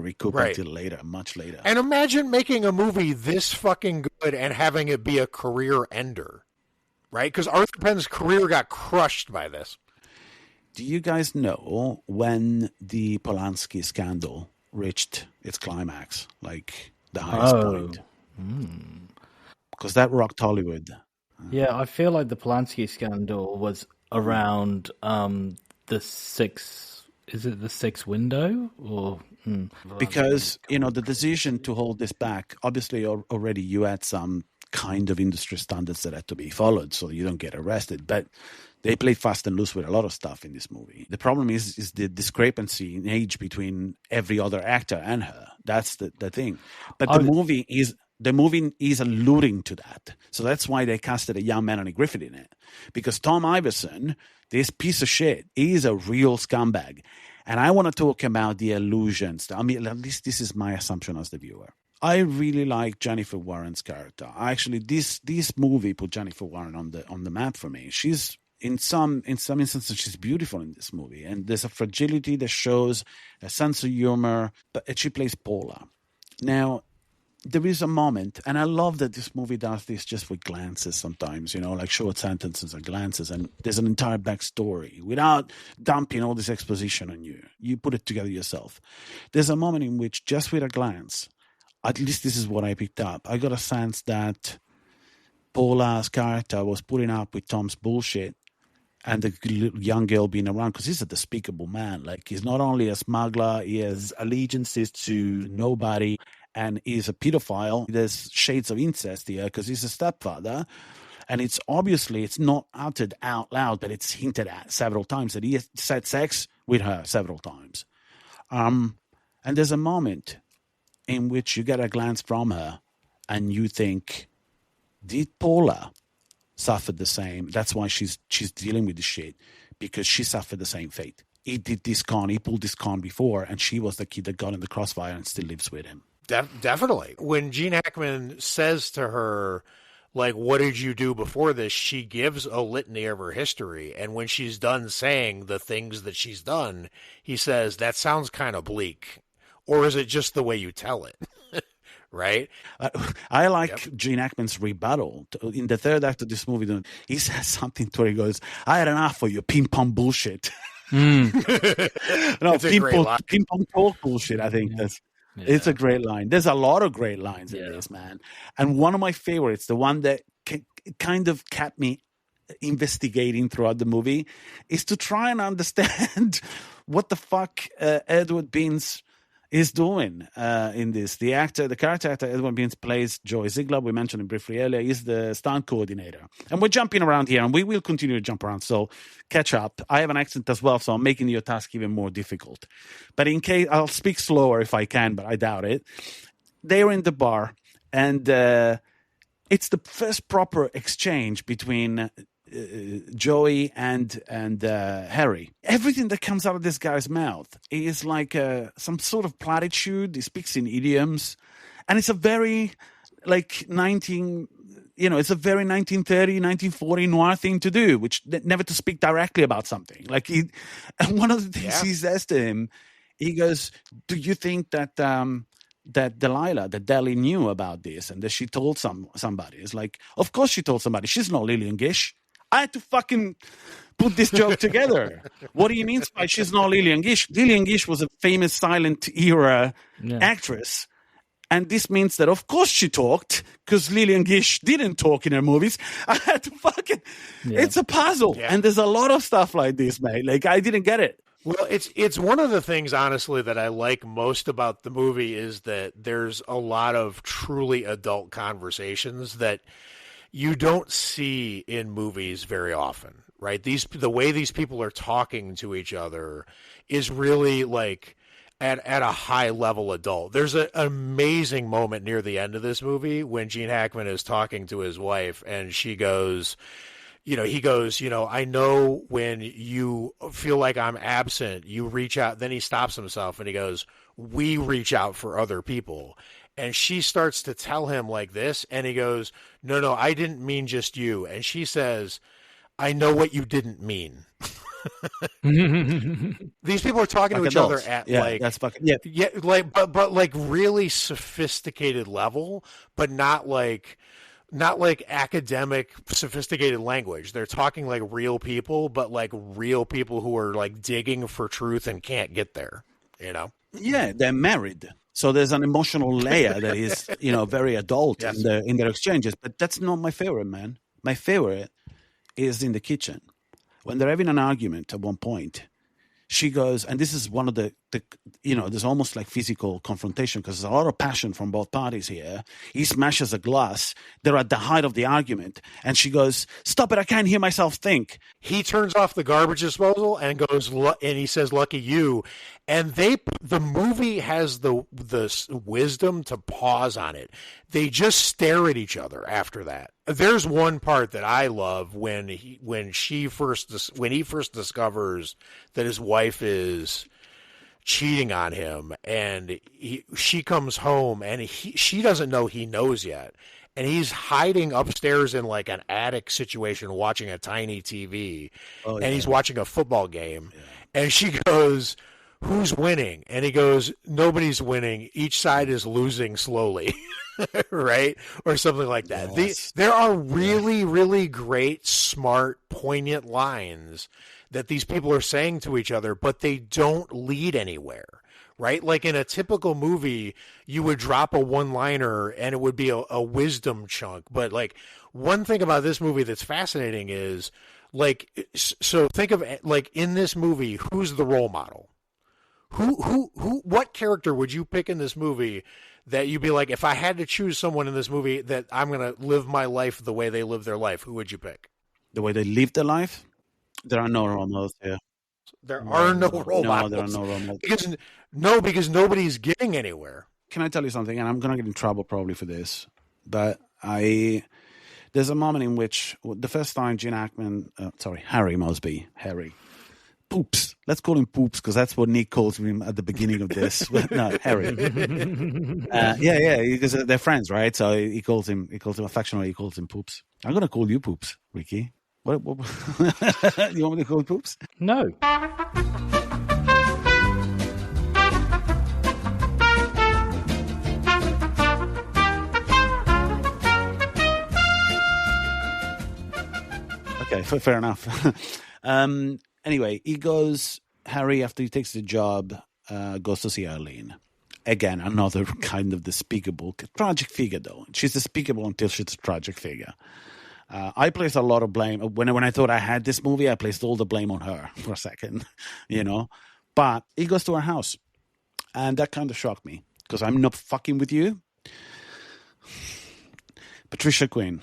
recoup until later, much later. And imagine making a movie this fucking good and having it be a career ender, right? Because Arthur Penn's career got crushed by this. Do you guys know when the Polanski scandal reached its climax, like the highest point? Because that rocked Hollywood. Yeah, I feel like the Polanski scandal was around the sixth. Is it the sixth window or? Because the decision to hold this back, obviously already you had some kind of industry standards that had to be followed, so you don't get arrested. But they play fast and loose with a lot of stuff in this movie. The problem is the discrepancy in age between every other actor and her. That's the thing. But the movie is alluding to that. So that's why they casted a young Melanie Griffith in it. Because Tom Iverson, this piece of shit, is a real scumbag. And I want to talk about the illusions. I mean, at least this is my assumption as the viewer. I really like Jennifer Warren's character. Actually, this movie put Jennifer Warren on the map for me. She's in some instances she's beautiful in this movie, and there's a fragility that shows a sense of humor. But she plays Paula. Now, there is a moment, and I love that this movie does this just with glances sometimes, like short sentences and glances, and there's an entire backstory without dumping all this exposition on you. You put it together yourself. There's a moment in which just with a glance, at least this is what I picked up, I got a sense that Paula's character was putting up with Tom's bullshit and the young girl being around, because he's a despicable man. Like, he's not only a smuggler, he has allegiances to nobody, and he's a pedophile. There's shades of incest here because he's a stepfather. And it's not uttered out loud, but it's hinted at several times that he has had sex with her several times. And there's a moment in which you get a glance from her and you think, did Paula suffer the same? That's why she's dealing with this shit, because she suffered the same fate. He pulled this con before, and she was the kid that got in the crossfire and still lives with him. Definitely. When Gene Hackman says to her, like, what did you do before this? She gives a litany of her history. And when she's done saying the things that she's done, he says, that sounds kind of bleak. Or is it just the way you tell it? Right? I like Gene Hackman's rebuttal. In the third act of this movie, he says something to her. He goes, I had enough of your ping-pong bullshit. No, ping-pong talk bullshit, I think. It's a great line. There's a lot of great lines in this, man. And one of my favorites, the one that kind of kept me investigating throughout the movie, is to try and understand what the fuck Edward Beans is doing in this. The character actor Edward Beans plays Joey Ziegler. We mentioned him briefly earlier. He's the stunt coordinator. And we're jumping around here, and we will continue to jump around. So catch up. I have an accent as well, so I'm making your task even more difficult. But in case, I'll speak slower if I can, but I doubt it. They're in the bar, and It's the first proper exchange between Joey and Harry. Everything that comes out of this guy's mouth is like some sort of platitude. He speaks in idioms, and it's a very like it's a very 1930, 1940 noir thing to do, which never to speak directly about something. Like and one of the things he says to him, he goes, "Do you think that that Deli knew about this and that she told somebody?" It's like, of course she told somebody. She's not Lillian Gish. I had to fucking put this joke together. What do you mean by she's not Lillian Gish? Lillian Gish was a famous silent era actress. And this means that, of course, she talked, because Lillian Gish didn't talk in her movies. I had to fucking... Yeah. It's a puzzle. Yeah. And there's a lot of stuff like this, mate. Like, I didn't get it. Well, it's one of the things, honestly, that I like most about the movie is that there's a lot of truly adult conversations that you don't see in movies very often, right? The way these people are talking to each other is really like... At a high level adult. There's an amazing moment near the end of this movie when Gene Hackman is talking to his wife and she goes, he goes, I know when you feel like I'm absent, you reach out. Then he stops himself and he goes, we reach out for other people. And she starts to tell him like this. And he goes, no, I didn't mean just you. And she says, I know what you didn't mean. These people are talking to each other at but like really sophisticated level, but not like academic sophisticated language. They're talking like real people, but like real people who are like digging for truth and can't get there, Yeah, they're married. So there's an emotional layer that is, very adult in their exchanges. But that's not my favorite, man. My favorite is in the kitchen. When they're having an argument at one point, she goes, and this is one of the there's almost like physical confrontation because there's a lot of passion from both parties here. He smashes a glass. They're at the height of the argument. And she goes, stop it, I can't hear myself think. He turns off the garbage disposal and goes, and he says, lucky you. And the movie has the wisdom to pause on it. They just stare at each other after that. There's one part that I love when he first discovers that his wife is cheating on him, and she comes home and she doesn't know he knows yet, and he's hiding upstairs in like an attic situation watching a tiny TV, and he's watching a football game, and she goes, who's winning? And he goes, nobody's winning. Each side is losing slowly. Right? Or something like that. Yes. There are really, really great, smart, poignant lines that these people are saying to each other, but they don't lead anywhere. Right? Like in a typical movie, you would drop a one-liner and it would be a wisdom chunk. But like one thing about this movie that's fascinating is like, so think of like in this movie, who's the role model? What character would you pick in this movie that you'd be like, if I had to choose someone in this movie that I'm going to live my life the way they live their life, who would you pick? The way they live their life? There are no role models here. There are no role models. No, there are no role models. Because nobody's getting anywhere. Can I tell you something? And I'm going to get in trouble probably for this. But there's a moment in which the first time Gene Hackman, Harry Mosby, Poops. Let's call him Poops because that's what Nick calls him at the beginning of this. No, Harry. Because they're friends, right? So he calls him affectionately. He calls him Poops. I'm gonna call you Poops, Ricky. What you want me to call you Poops? No. Okay, fair enough. Anyway, Harry, after he takes the job, goes to see Arlene. Again, another kind of despicable, tragic figure, though. She's despicable until she's a tragic figure. I placed a lot of blame. When I thought I had this movie, I placed all the blame on her for a second, But he goes to her house. And that kind of shocked me, because I'm not fucking with you. Patricia Quinn.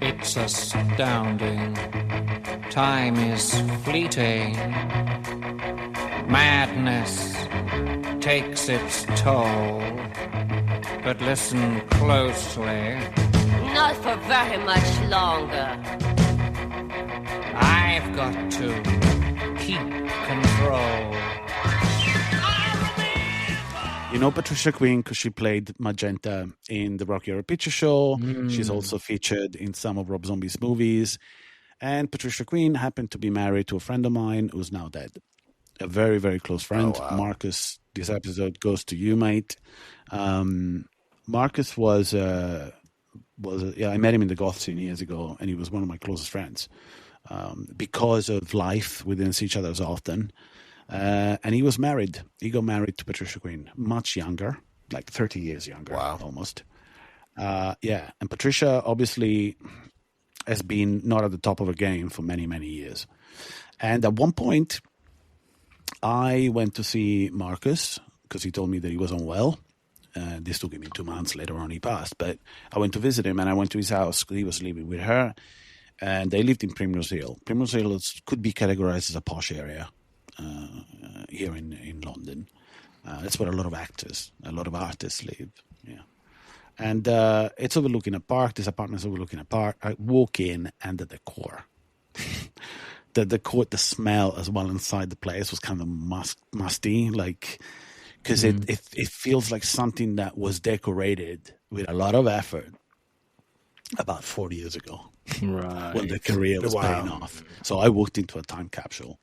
It's astounding. Time is fleeting. Madness takes its toll. But listen closely. Not for very much longer. I've got to keep control. You know Patricia Quinn because she played Magenta in the Rocky Horror Picture Show. She's also featured in some of Rob Zombie's movies. And Patricia Quinn happened to be married to a friend of mine who's now dead. A very, very close friend. Oh, wow. Marcus, this episode goes to you, mate. Marcus was I met him in the goth scene years ago, and he was one of my closest friends. Because of life, we didn't see each other as often. And he was married. He got married to Patricia Quinn, much younger, like 30 years younger, almost. Yeah, and Patricia obviously has been not at the top of her game for many, many years. And at one point, I went to see Marcus because he told me that he was unwell. This took him 2 months. Later on, he passed. But I went to visit him, and I went to his house. He was living with her, and they lived in Primrose Hill. Primrose Hill could be categorized as a posh area here in London. That's where a lot of actors, a lot of artists live. Yeah. And it's overlooking a park. This apartment's overlooking a park. I walk in, and the decor, the smell as well inside the place was kind of musty, like, because it feels like something that was decorated with a lot of effort about 40 years ago, right, when the career was paying off. So I walked into a time capsule.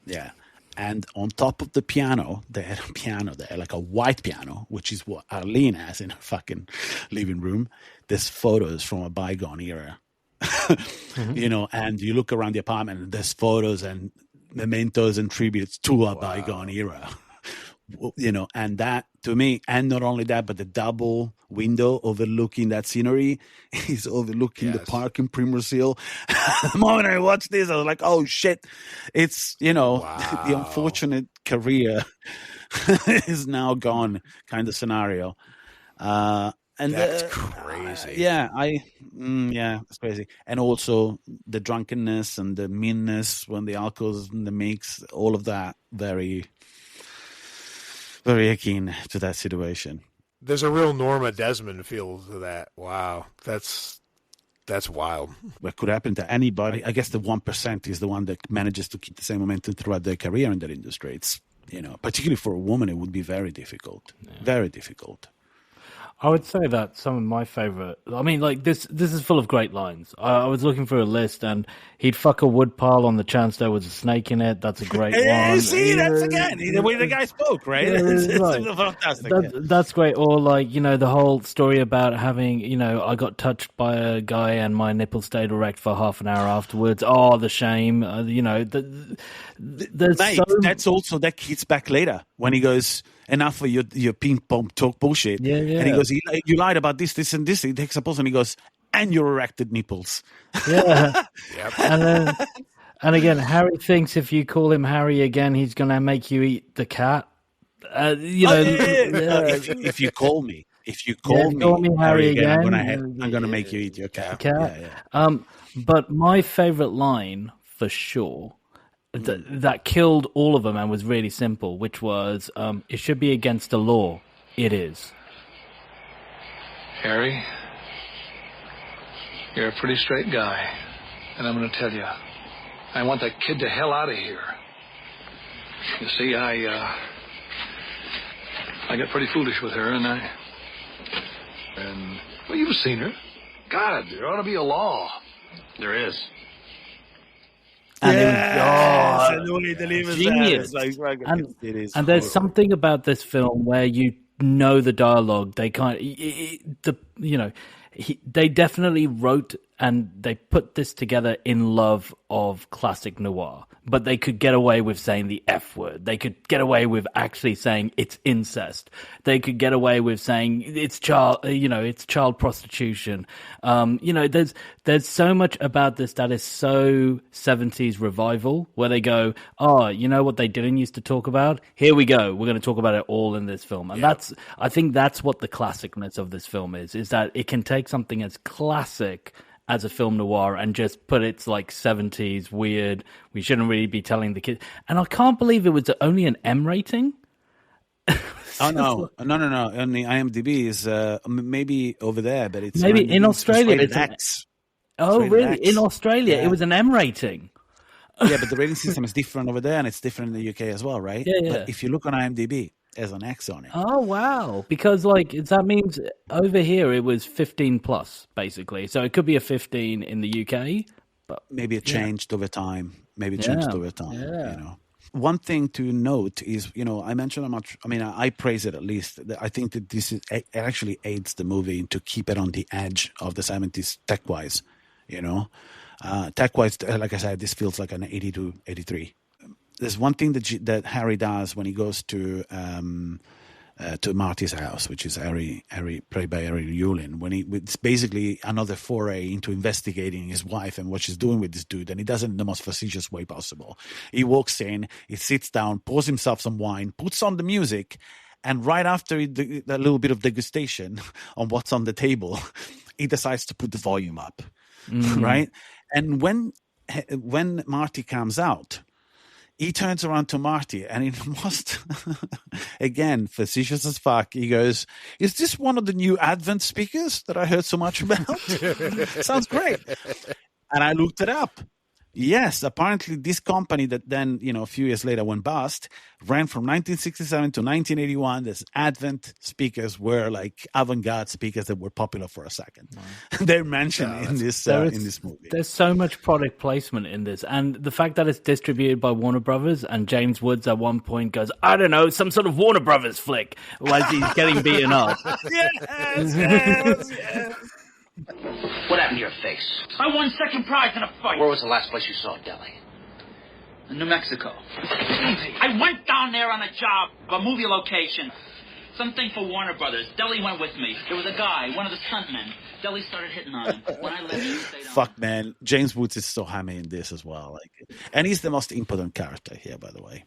Yeah. And on top of the piano, they had a piano there, like a white piano, which is what Arlene has in her fucking living room. There's photos from a bygone era, you know, and you look around the apartment and there's photos and mementos and tributes to a bygone era, you know, and that to me, and not only that, but the double window overlooking that scenery is overlooking the park in Primrose Hill. The moment I watched this, I was like, oh shit, it's, you know, the unfortunate career is now gone kind of scenario. And that's crazy. Yeah, it's crazy. And also the drunkenness and the meanness when the alcohol's in the mix, all of that, very, very akin to that situation. There's a real Norma Desmond feel to that. Wow, that's wild. What could happen to anybody? I guess the 1% is the one that manages to keep the same momentum throughout their career in that industry. It's, you know, particularly for a woman, it would be very difficult. Very difficult. I would say that some of my favorite. I mean, like this is full of great lines. I was looking for a list, and he'd fuck a wood pile on the chance there was a snake in it. That's a great one. See, that's again the way the guy spoke, right? It's fantastic. That's great. Or like, you know, the whole story about having, you know, I got touched by a guy and my nipple stayed erect for half an hour afterwards. Oh, the shame. You know, there's mate, that's also that hits back later when he goes, enough of your ping pong talk bullshit. Yeah. And he goes, you lied about this, and this. He takes a pause and he goes, and your erected nipples. Yeah. And again, Harry thinks if you call him Harry again, he's going to make you eat the cat. You know, if you call me, Harry again, I'm going to make you eat your cat. Yeah. But my favorite line for sure, that killed all of them and was really simple, which was, it should be against the law. It is. Harry, you're a pretty straight guy, and I'm going to tell you, I want that kid the hell out of here. You see, I got pretty foolish with her, and well, you've seen her. God, there ought to be a law. There is. And the way he delivers genius. And there's something about this film where you know the dialogue. They they definitely wrote and they put this together in love of classic noir. But they could get away with saying the F word. They could get away with actually saying it's incest. They could get away with saying it's child prostitution. There's so much about this that is so 70s revival, where they go, oh, you know what they didn't used to talk about? Here we go. We're going to talk about it all in this film. And I think that's what the classicness of this film is that it can take something as classic as a film noir and just put its like 70s weird, we shouldn't really be telling the kids. And I can't believe it was only an M rating. Oh no. On the IMDb is maybe over there, but it's Maybe IMDb in Australia rated it's an X. Oh, rated really? X. In Australia, Yeah. it was an M rating. Yeah, but the rating system is different over there, and it's different in the UK as well, right? Yeah. But if you look on IMDb, there's an X on it. Oh, wow. Because, that means over here it was 15 plus, basically. So it could be a 15 in the UK, but Maybe it changed over time. Yeah. One thing to note is, I mentioned how much, I praise it at least. I think that it actually aids the movie to keep it on the edge of the 70s tech-wise, Tech-wise, like I said, this feels like an 82, 83. There's one thing that Harry does when he goes to Marty's house, which is Harry played by Harry Yulin, it's basically another foray into investigating his wife and what she's doing with this dude, and he does it in the most facetious way possible. He walks in, he sits down, pours himself some wine, puts on the music, and right after that little bit of degustation on what's on the table, he decides to put the volume up, right? And when Marty comes out, he turns around to Marty, and in most, again, facetious as fuck, he goes, "Is this one of the new Advent speakers that I heard so much about? Sounds great." And I looked it up. Yes, apparently this company that then, a few years later went bust, ran from 1967 to 1981. This Advent speakers were like avant-garde speakers that were popular for a second. Wow. They're mentioned in this movie. There's so much product placement in this. And the fact that it's distributed by Warner Brothers, and James Woods at one point goes, "I don't know, some sort of Warner Brothers flick," while he's getting beaten up. Yes. What happened to your face? I won second prize in a fight. Where was the last place you saw Deli? In New Mexico. I went down there on a job, a movie location. Something for Warner Brothers. Deli went with me. There was a guy, one of the stuntmen. Deli started hitting on him. When I left, he stayed on. Fuck, man. James Woods is so hammy in this as well. And he's the most important character here, by the way.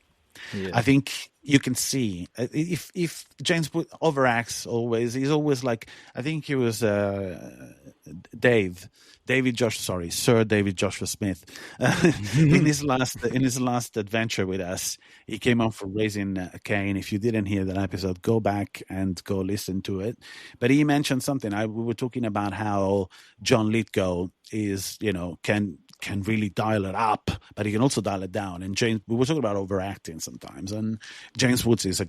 Yeah. I think you can see if James Wood overacts always. He's always like, I think he was Sir David Joshua Smith in his last adventure with us. He came on for Raising Cain. If you didn't hear that episode, go back and go listen to it. But he mentioned something. We were talking about how John Lithgow is, can really dial it up, but he can also dial it down. And we were talking about overacting sometimes, and James Woods is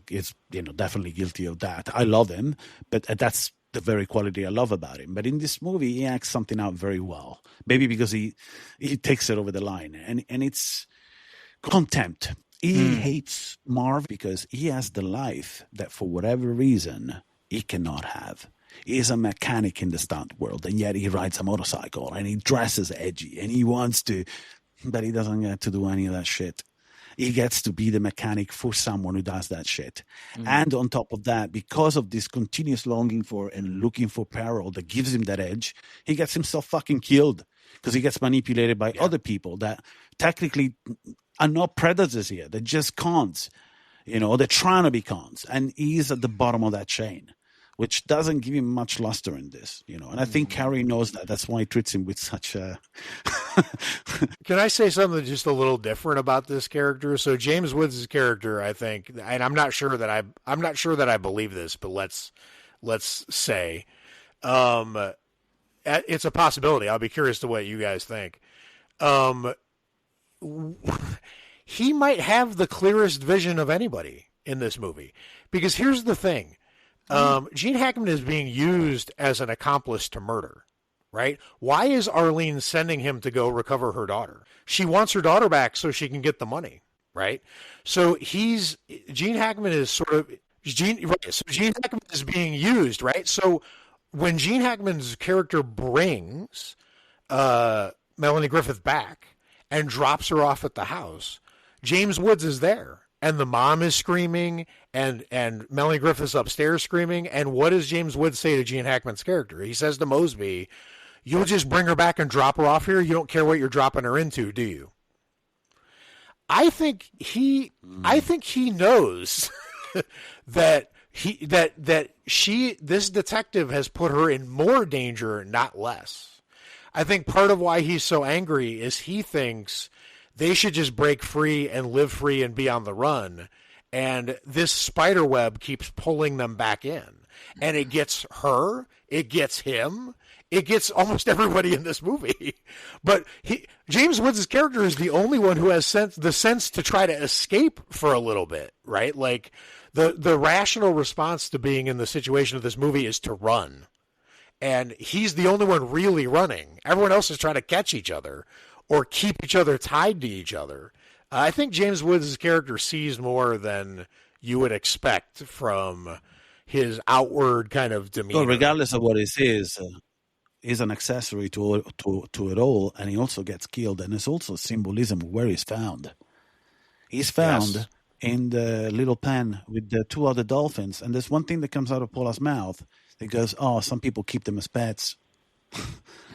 definitely guilty of that. I love him, but that's the very quality I love about him. But in this movie, he acts something out very well. Maybe because he takes it over the line, and it's contempt. He hates Marv because he has the life that for whatever reason he cannot have. He is a mechanic in the stunt world, and yet he rides a motorcycle, and he dresses edgy, and he wants to, but he doesn't get to do any of that shit. He gets to be the mechanic for someone who does that shit. And on top of that, because of this continuous longing for and looking for peril that gives him that edge, he gets himself fucking killed because he gets manipulated by other people that technically are not predators here. They're just cons, they're trying to be cons. And he's at the bottom of that chain, which doesn't give him much luster in this, And I think Harry knows that. That's why he treats him with such a... Can I say something just a little different about this character? So James Woods' character, I think, and I'm not sure that I believe this, but let's say it's a possibility. I'll be curious to what you guys think. He might have the clearest vision of anybody in this movie, because here's the thing. Gene Hackman is being used as an accomplice to murder, right? Why is Arlene sending him to go recover her daughter? She wants her daughter back so she can get the money, right? So Gene Hackman is Gene Hackman is being used, right? So when Gene Hackman's character brings Melanie Griffith back and drops her off at the house, James Woods is there. And the mom is screaming, and Melanie Griffith's upstairs screaming. And what does James Woods say to Gene Hackman's character? He says to Mosby, "You'll just bring her back and drop her off here? You don't care what you're dropping her into, do you?" I think he knows that this detective has put her in more danger, not less. I think part of why he's so angry is he thinks they should just break free and live free and be on the run. and this spider web keeps pulling them back in. And it gets her, it gets him, it gets almost everybody in this movie. But James Woods' character is the only one who has the sense to try to escape for a little bit, right? Like, the rational response to being in the situation of this movie is to run. And he's the only one really running. Everyone else is trying to catch each other or keep each other tied to each other. I think James Woods' character sees more than you would expect from his outward kind of demeanor. Well, regardless of what it is, he's an accessory to it all, and he also gets killed. And there's also symbolism where he's found. He's found in the little pen with the two other dolphins. And there's one thing that comes out of Paula's mouth that goes, "Oh, some people keep them as pets."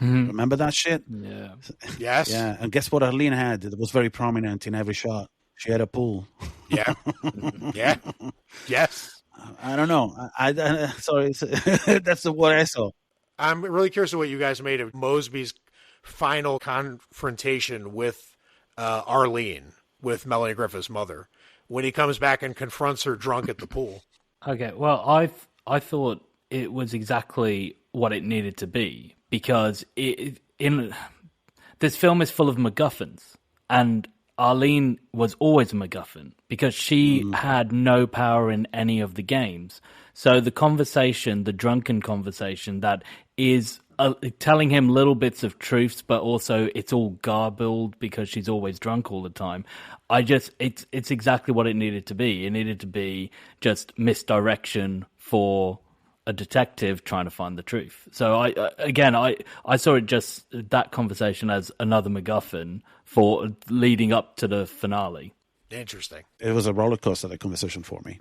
Remember that shit? Yeah. Yes. Yeah. And guess what Arlene had? It was very prominent in every shot. She had a pool. Yeah. Yeah. Yes. I don't know. I sorry. That's what I saw. I'm really curious of what you guys made of Mosby's final confrontation with Arlene, with Melanie Griffith's mother, when he comes back and confronts her drunk at the pool. Okay, well, I thought it was exactly what it needed to be, because this film is full of MacGuffins, and Arlene was always a MacGuffin because she had no power in any of the games. So the conversation, the drunken conversation that is telling him little bits of truths, but also it's all garbled because she's always drunk all the time. It's exactly what it needed to be. It needed to be just misdirection for a detective trying to find the truth. So I saw it just that conversation as another MacGuffin for leading up to the finale. Interesting. It was a roller coaster, that conversation for me.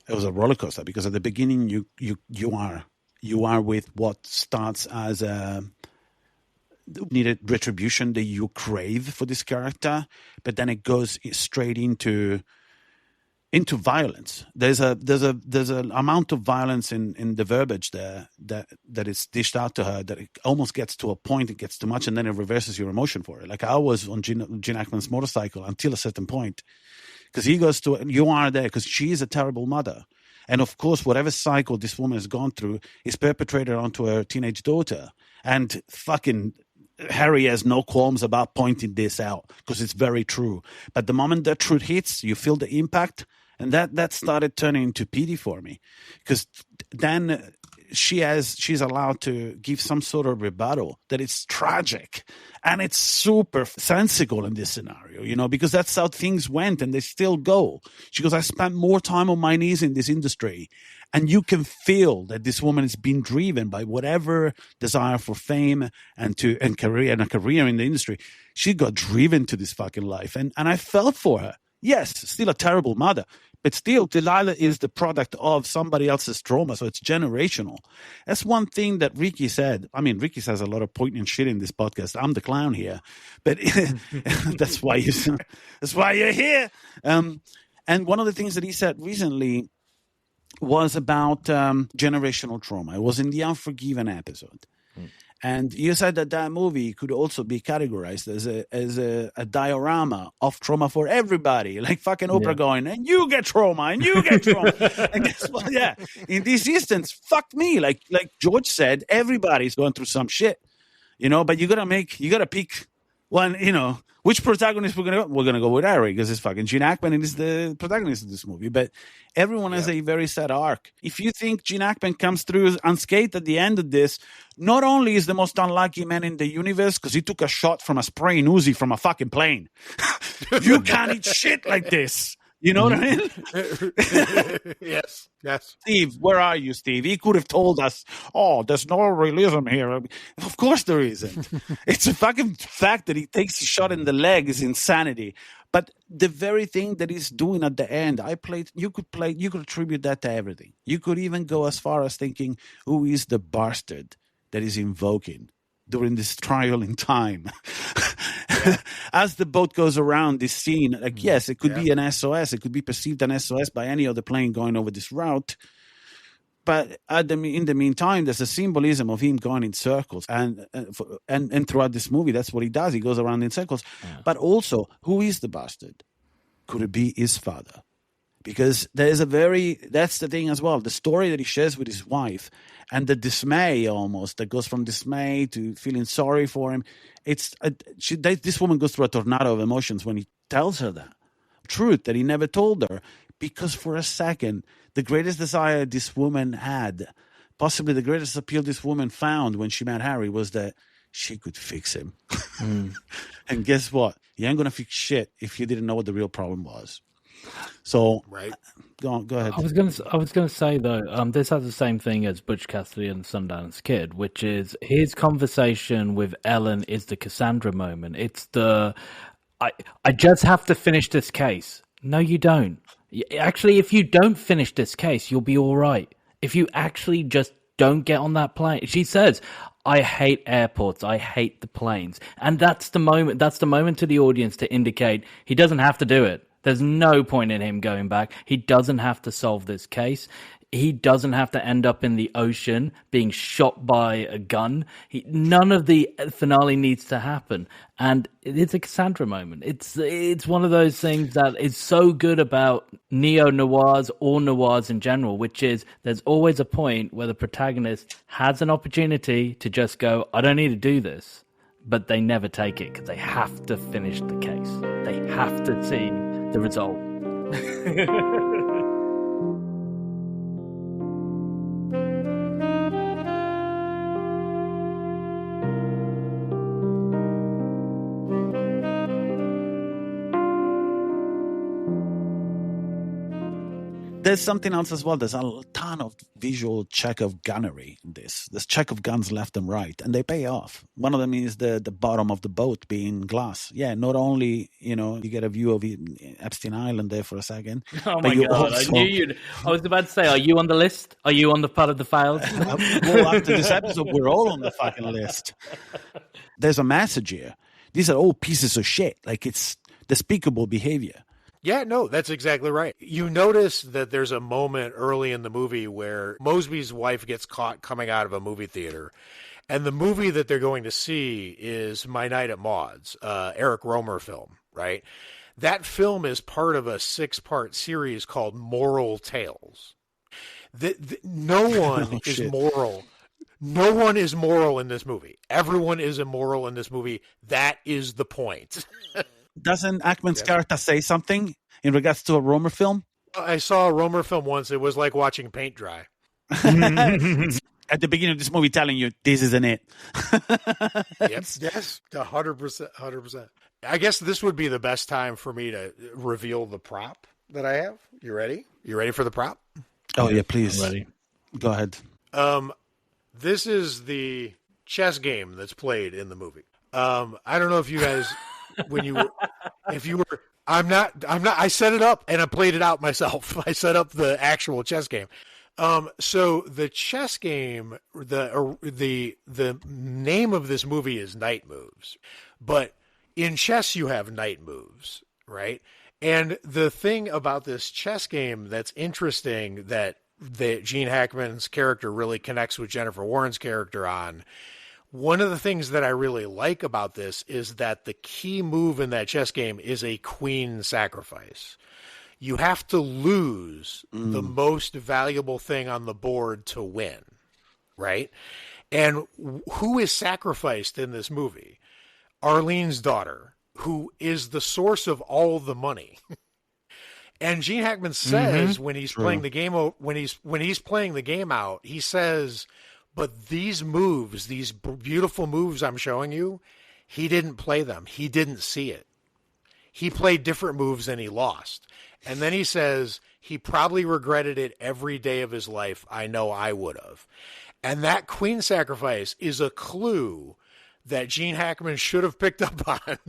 It was a roller coaster because at the beginning you are with what starts as a needed retribution that you crave for this character, but then it goes straight into violence. There's an amount of violence in the verbiage there that is dished out to her that it almost gets to a point, it gets too much, and then it reverses your emotion for it. Like I was on Gene Hackman's motorcycle until a certain point, because he goes to, you are there because she is a terrible mother. And of course, whatever cycle this woman has gone through is perpetrated onto her teenage daughter. And fucking Harry has no qualms about pointing this out because it's very true. But the moment that truth hits, you feel the impact. And that started turning into pity for me, because then she's allowed to give some sort of rebuttal that it's tragic, and it's super sensible in this scenario, because that's how things went, and they still go. She goes, "I spent more time on my knees in this industry," and you can feel that this woman is being driven by whatever desire for fame and a career in the industry. She got driven to this fucking life, and I felt for her. Yes, still a terrible mother, but still Delilah is the product of somebody else's trauma, so it's generational. That's one thing that Ricky said. I mean, Ricky says a lot of poignant shit in this podcast. I'm the clown here, but that's why you're here. And one of the things that he said recently was about generational trauma. It was in the Unforgiven episode. And you said that movie could also be categorized as a diorama of trauma for everybody, like fucking Oprah going, "And you get trauma, and you get trauma." And guess what? Yeah, in this instance, fuck me. Like George said, everybody's going through some shit, But you gotta pick one, which protagonist we're gonna go with Harry, because it's fucking Gene Hackman and he's the protagonist of this movie. But everyone has a very sad arc. If you think Gene Hackman comes through unscathed at the end of this, not only is the most unlucky man in the universe because he took a shot from a spraying Uzi from a fucking plane. You can't eat shit like this. You know what I mean? Yes. Steve, where are you, Steve? He could have told us, "Oh, there's no realism here." Of course there isn't. It's a fucking fact that he takes a shot in the leg is insanity. But the very thing that he's doing at the end, you could attribute that to everything. You could even go as far as thinking, who is the bastard that is invoking during this trial in time? As the boat goes around this scene, yes, it could be an SOS. It could be perceived an SOS by any other plane going over this route. But in the meantime, there's a symbolism of him going in circles, and throughout this movie, that's what he does. He goes around in circles. Yeah. But also, who is the bastard? Could it be his father? because that's the thing as well. The story that he shares with his wife and the dismay almost that goes from dismay to feeling sorry for him. This woman goes through a tornado of emotions when he tells her that truth that he never told her, because for a second, the greatest desire this woman had, possibly the greatest appeal this woman found when she met Harry, was that she could fix him. And guess what? You ain't going to fix shit if you didn't know what the real problem was. So, right. Go ahead. I was going to say though, this has the same thing as Butch Cassidy and the Sundance Kid, which is his conversation with Ellen is the Cassandra moment. It's the I just have to finish this case. No, you don't. Actually, if you don't finish this case, you'll be all right. If you actually just don't get on that plane, she says, I hate airports. I hate the planes. And that's the moment. That's the moment to the audience to indicate he doesn't have to do it. There's no point in him going back. He doesn't have to solve this case. He doesn't have to end up in the ocean being shot by a gun. None of the finale needs to happen. And it's a Cassandra moment. It's one of those things that is so good about neo-noirs or noirs in general, which is there's always a point where the protagonist has an opportunity to just go, I don't need to do this. But they never take it because they have to finish the case. They have to see the result. There's something else as well. There's a ton of visual check of gunnery in this. There's check of guns left and right, and they pay off. One of them is the bottom of the boat being glass. Yeah, not only, you get a view of Epstein Island there for a second. Oh my God, also... I knew you'd... I was about to say, are you on the list? Are you on the part of the files? Well, after this episode, we're all on the fucking list. There's a message here. These are all pieces of shit. Like, it's despicable behavior. Yeah, no, that's exactly right. You notice that there's a moment early in the movie where Mosby's wife gets caught coming out of a movie theater. And the movie that they're going to see is My Night at Maud's, Eric Rohmer film, right? That film is part of a 6-part series called Moral Tales. No one is moral. No one is moral in this movie. Everyone is immoral in this movie. That is the point. Doesn't Hackman's character say something in regards to a Rohmer film? I saw a Rohmer film once. It was like watching paint dry. At the beginning of this movie telling you, this isn't it. Yes, 100%. I guess this would be the best time for me to reveal the prop that I have. You ready? You ready for the prop? Oh, yeah, please. I'm ready. Go ahead. This is the chess game that's played in the movie. I don't know if you guys... I set it up and I played it out myself. I set up the actual chess game. So the chess game, the name of this movie is Night Moves, but in chess you have night moves, right? And the thing about this chess game that's interesting that Gene Hackman's character really connects with Jennifer Warren's character on. One of the things that I really like about this is that the key move in that chess game is a queen sacrifice. You have to lose the most valuable thing on the board to win, right? And who is sacrificed in this movie? Arlene's daughter, who is the source of all the money. And Gene Hackman says when he's playing the game, when he's playing the game out, he says, but these moves, these beautiful moves I'm showing you, he didn't play them. He didn't see it. He played different moves and he lost. And then he says he probably regretted it every day of his life. I know I would have. And that queen sacrifice is a clue that Gene Hackman should have picked up on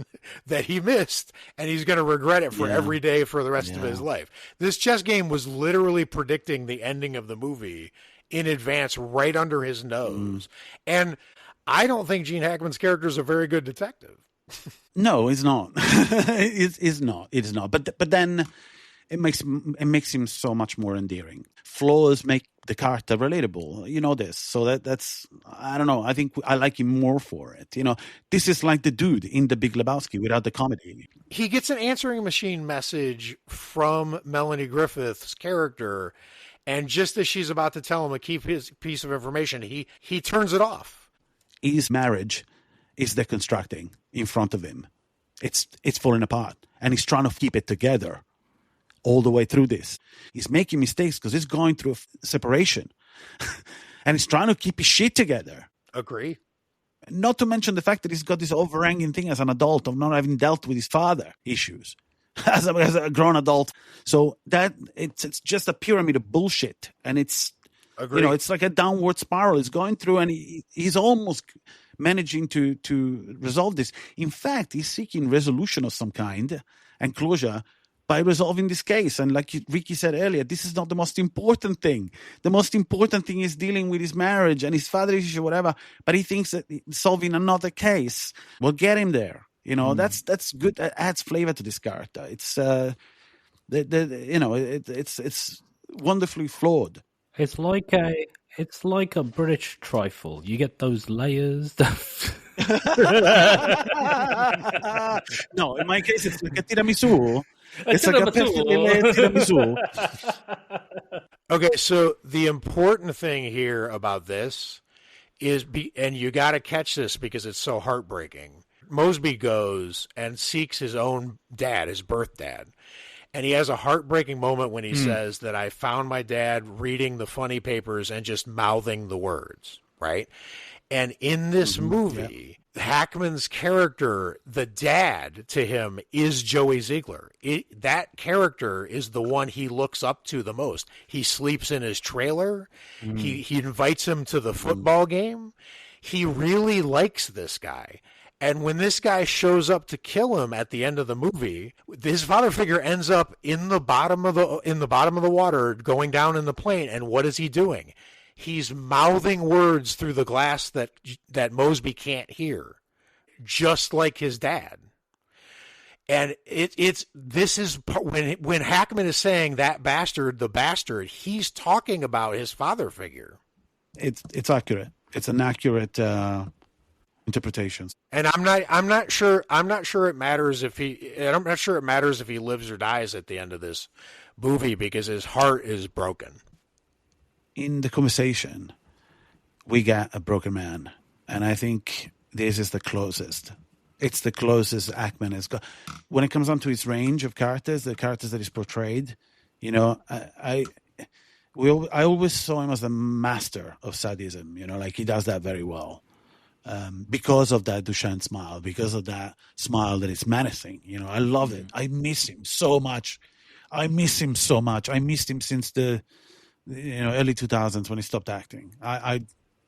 that he missed, and he's going to regret it for every day for the rest of his life. This chess game was literally predicting the ending of the movie in advance, right under his nose. And I don't think Gene Hackman's character is a very good detective. No, it's not. It's not. But then it makes him so much more endearing. Flaws make the character relatable. You know this. So that's I don't know. I think I like him more for it. You know, this is like the dude in The Big Lebowski without the comedy. He gets an answering machine message from Melanie Griffith's character, and just as she's about to tell him a key piece of information, he turns it off. His marriage is deconstructing in front of him. It's falling apart, and he's trying to keep it together all the way through this. He's making mistakes because he's going through a separation, and he's trying to keep his shit together. Agree. Not to mention the fact that he's got this overhanging thing as an adult of not having dealt with his father issues as a grown adult. So that it's just a pyramid of bullshit, and it's Agreed. You know, it's like a downward spiral. He's going through, and he's almost managing to resolve this. In fact, he's seeking resolution of some kind and closure by resolving this case. And like Ricky said earlier, this is not the most important thing. The most important thing is dealing with his marriage and his father issue, whatever. But he thinks that solving another case will get him there. You know, that's good. That adds flavor to this character. It's it's wonderfully flawed. It's like a British trifle. You get those layers. No, in my case, it's like a tiramisu. It's like a tiramisu. Okay, so the important thing here about this is, and you got to catch this because it's so heartbreaking. Mosby goes and seeks his own dad, his birth dad. And he has a heartbreaking moment when he says that I found my dad reading the funny papers and just mouthing the words, right? And in this movie, Hackman's character, the dad to him, is Joey Ziegler. That character is the one he looks up to the most. He sleeps in his trailer. He invites him to the football game. He really likes this guy. And when this guy shows up to kill him at the end of the movie, his father figure ends up in the bottom of the water, going down in the plane. And what is he doing? He's mouthing words through the glass that Mosby can't hear, just like his dad. And this is when Hackman is saying that bastard, the bastard, he's talking about his father figure. It's accurate. It's an accurate interpretations. And I'm not sure it matters if he lives or dies at the end of this movie because his heart is broken. In the conversation, we got a broken man, and I think this is the closest. It's the closest Hackman has got when it comes down to his range of characters, the characters that he's portrayed. You know, I always saw him as the master of sadism. You know, like he does that very well. Because of that Duchamp smile, because of that smile that is menacing. You know, I love it. I miss him so much. I missed him since the early 2000s when he stopped acting. I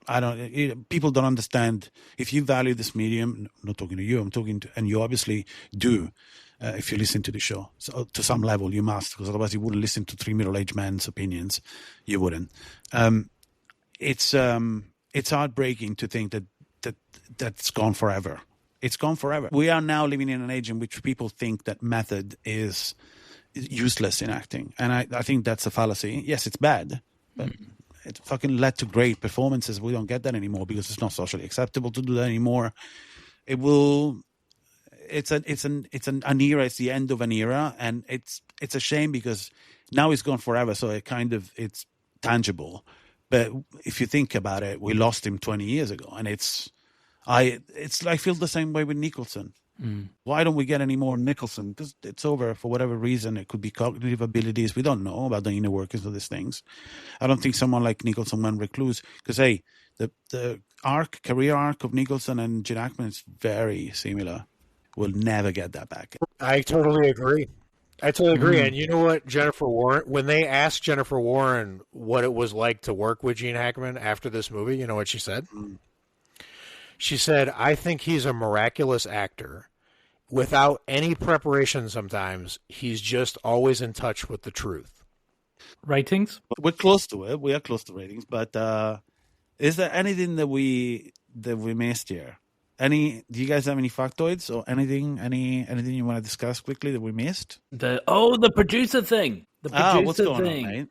don't. People don't understand. If you value this medium, I'm not talking to you. I'm talking to, and you obviously do. If you listen to the show, so to some level you must, because otherwise you wouldn't listen to three middle-aged men's opinions. You wouldn't. It's heartbreaking to think that's gone forever. It's gone forever. We are now living in an age in which people think that method is useless in acting. And I think that's a fallacy. Yes, it's bad, but it fucking led to great performances. We don't get that anymore because it's not socially acceptable to do that anymore. It's an era. It's the end of an era, and it's a shame because now it's gone forever. So it's tangible. But if you think about it, we lost him 20 years ago, and I feel the same way with Nicholson. Why don't we get any more Nicholson? Because it's over for whatever reason. It could be cognitive abilities. We don't know about the inner workings of these things. I don't think someone like Nicholson went recluse because the career arc of Nicholson and Gene Hackman is very similar. We'll never get that back. I totally agree. And you know what, Jennifer Warren, when they asked Jennifer Warren what it was like to work with Gene Hackman after this movie, you know what she said? She said, I think he's a miraculous actor. Without any preparation sometimes, he's just always in touch with the truth. Ratings? We're close to it. We are close to ratings. But is there anything that we missed here? Do you guys have any factoids or anything you want to discuss quickly that we missed? The producer thing. The producer what's going thing. on, mate?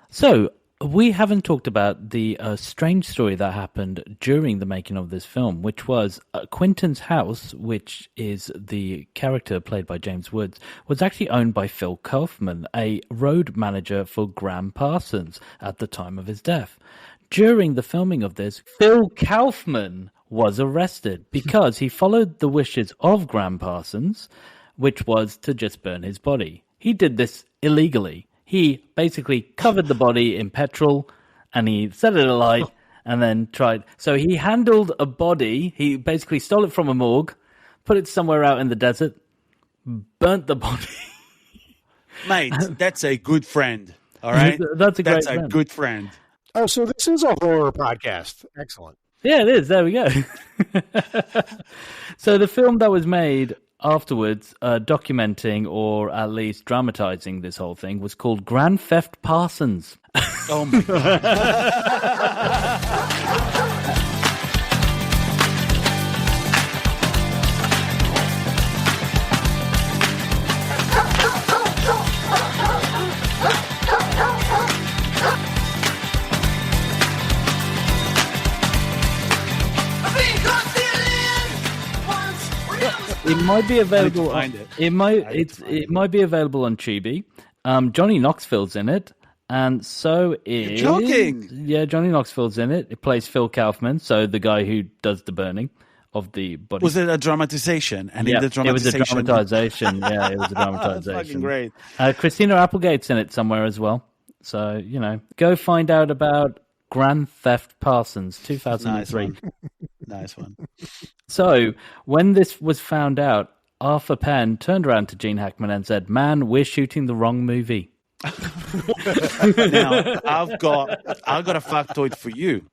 So we haven't talked about the strange story that happened during the making of this film, which was Quentin's house, which is the character played by James Woods, was actually owned by Phil Kaufman, a road manager for Graham Parsons at the time of his death. During the filming of this, Phil Kaufman was arrested because he followed the wishes of Graham Parsons, which was to just burn his body. He did this illegally. He basically covered the body in petrol and he set it alight and then tried. So he handled a body. He basically stole it from a morgue, put it somewhere out in the desert, burnt the body. Mate, that's a good friend. All right? That's a good friend. Oh, so this is a horror podcast. Excellent. Yeah, it is. There we go. So the film that was made afterwards, documenting or at least dramatizing this whole thing, was called Grand Theft Parsons. Oh my God. It might be available. It might be available on Tubi. Johnny Knoxville's in it, and so is. You're joking. Yeah, Johnny Knoxville's in it. It plays Phil Kaufman, so the guy who does the burning of the body. Was it a dramatization? And yeah, in the dramatization, it was a dramatization. Yeah, it was a dramatization. That's fucking great. Christina Applegate's in it somewhere as well. So go find out about Grand Theft Parsons, 2003. Nice one. So, when this was found out, Arthur Penn turned around to Gene Hackman and said, "Man, we're shooting the wrong movie." Now, I've got a factoid for you.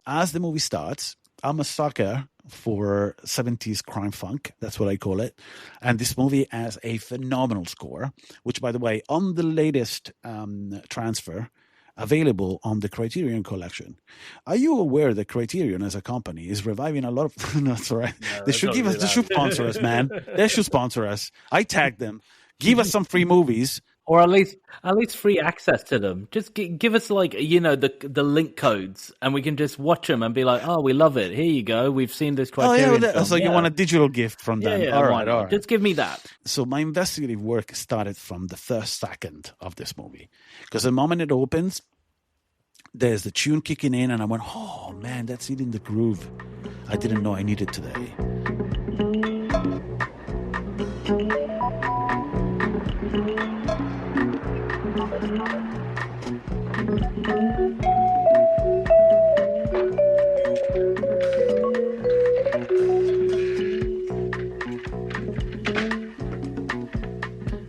As the movie starts, I'm a sucker for 70s crime funk. That's what I call it. And this movie has a phenomenal score, which, by the way, on the latest transfer, available on the Criterion collection. Are you aware that Criterion as a company is reviving a lot of... No, that's all right. They should give us... They should sponsor us, man. They should sponsor us. I tagged them. Give us some free movies. Or at least free access to them. Just give us the link codes, and we can just watch them and be like, "Oh, we love it. Here you go. We've seen this Criterion film." So you want a digital gift from them? Yeah, all right. Just give me that. So my investigative work started from the first second of this movie, because the moment it opens, there's the tune kicking in, and I went, "Oh man, that's it in the groove. I didn't know I needed today."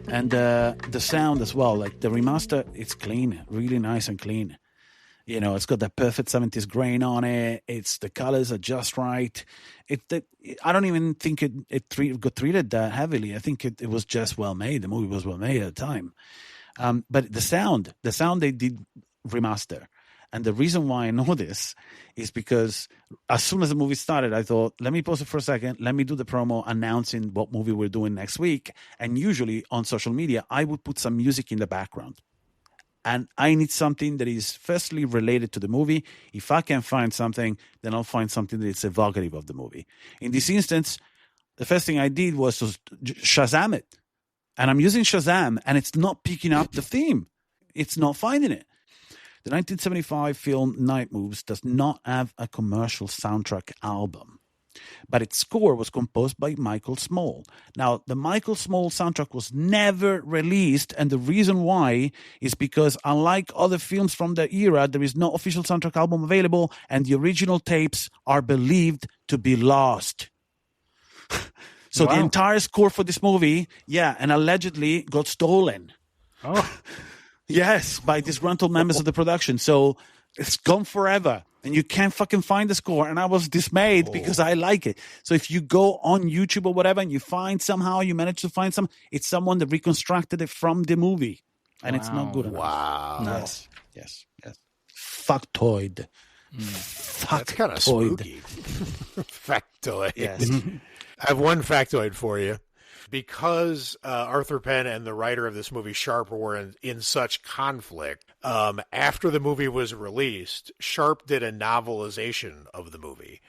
And the sound as well, like the remaster, it's clean, really nice and clean. It's got that perfect 70s grain on it. The colors are just right. I don't even think it got treated that heavily. I think it was just well made. The movie was well made at the time. But the sound they did remaster. And the reason why I know this is because as soon as the movie started, I thought, let me pause it for a second. Let me do the promo announcing what movie we're doing next week. And usually on social media, I would put some music in the background. And I need something that is firstly related to the movie. If I can find something, then I'll find something that is evocative of the movie. In this instance, the first thing I did was to Shazam it. And I'm using Shazam, and it's not picking up the theme. It's not finding it. The 1975 film Night Moves does not have a commercial soundtrack album, but its score was composed by Michael Small. Now, the Michael Small soundtrack was never released, and the reason why is because, unlike other films from the era, there is no official soundtrack album available, and the original tapes are believed to be lost. So the entire score for this movie, and allegedly got stolen. Oh. Yes, by disgruntled members of the production. So it's gone forever, and you can't fucking find the score. And I was dismayed because I like it. So if you go on YouTube or whatever and you manage to find it's someone that reconstructed it from the movie, and it's not good enough. Wow. Yes. Factoid. That's kind of spooky. Factoid. Yes. I have one factoid for you. Because Arthur Penn and the writer of this movie, Sharp, were in such conflict, after the movie was released, Sharp did a novelization of the movie.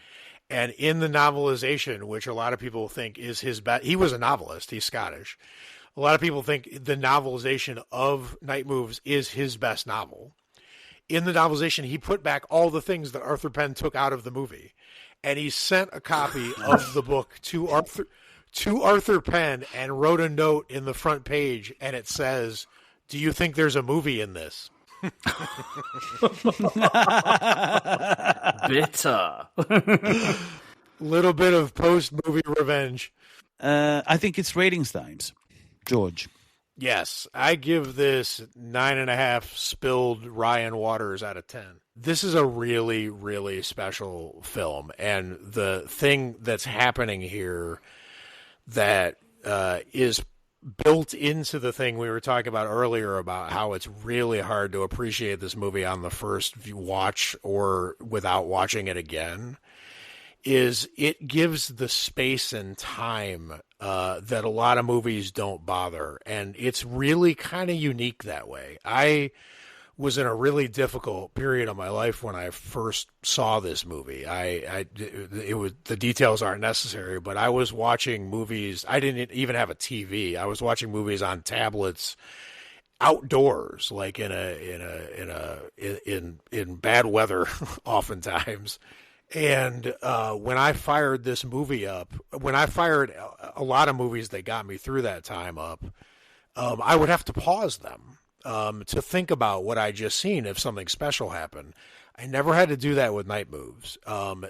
And in the novelization, which a lot of people think is his best, he was a novelist, he's Scottish. A lot of people think the novelization of Night Moves is his best novel. In the novelization, he put back all the things that Arthur Penn took out of the movie. And he sent a copy of the book to Arthur Penn and wrote a note in the front page, and it says, "Do you think there's a movie in this?" Bitter. Little bit of post-movie revenge. I think it's ratings times. George. Yes, I give this 9.5 spilled Ryan Waters out of 10. This is a really, really special film, and the thing that's happening here that is built into the thing we were talking about earlier about how it's really hard to appreciate this movie on the first watch or without watching it again is it gives the space and time that a lot of movies don't bother. And it's really kind of unique that way. I was in a really difficult period of my life when I first saw this movie. The details aren't necessary, but I was watching movies. I didn't even have a TV. I was watching movies on tablets outdoors, like in bad weather, oftentimes. And when I fired this movie up, when I fired a lot of movies that got me through that time up, I would have to pause them. To think about what I just seen if something special happened. I never had to do that with Night Moves.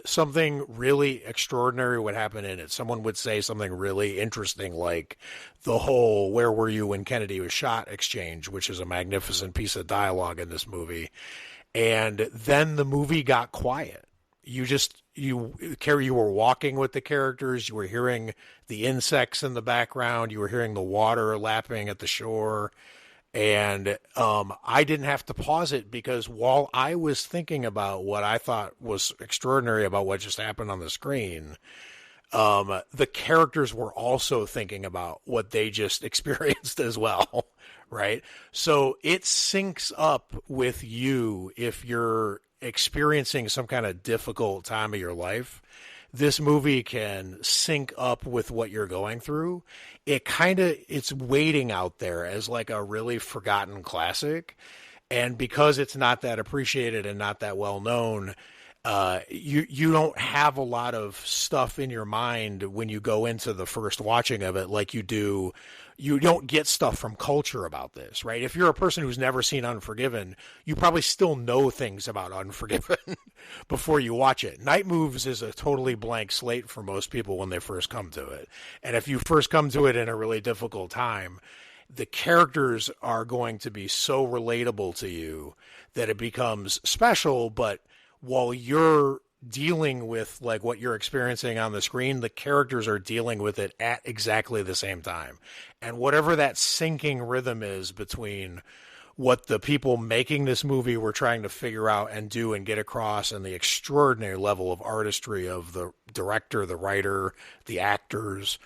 Something really extraordinary would happen in it. Someone would say something really interesting like the whole "where were you when Kennedy was shot" exchange, which is a magnificent piece of dialogue in this movie. And then the movie got quiet. You were walking with the characters. You were hearing the insects in the background. You were hearing the water lapping at the shore. And I didn't have to pause it because while I was thinking about what I thought was extraordinary about what just happened on the screen, the characters were also thinking about what they just experienced as well, right? So it syncs up with you if you're experiencing some kind of difficult time of your life. This movie can sync up with what you're going through. It's waiting out there as like a really forgotten classic. And because it's not that appreciated and not that well known, you don't have a lot of stuff in your mind when you go into the first watching of it like you do. You don't get stuff from culture about this, right? If you're a person who's never seen Unforgiven, you probably still know things about Unforgiven before you watch it. Night Moves is a totally blank slate for most people when they first come to it. And if you first come to it in a really difficult time, the characters are going to be so relatable to you that it becomes special, but while you're dealing with like what you're experiencing on the screen, the characters are dealing with it at exactly the same time. And whatever that syncing rhythm is between what the people making this movie were trying to figure out and do and get across and the extraordinary level of artistry of the director, the writer, the actors,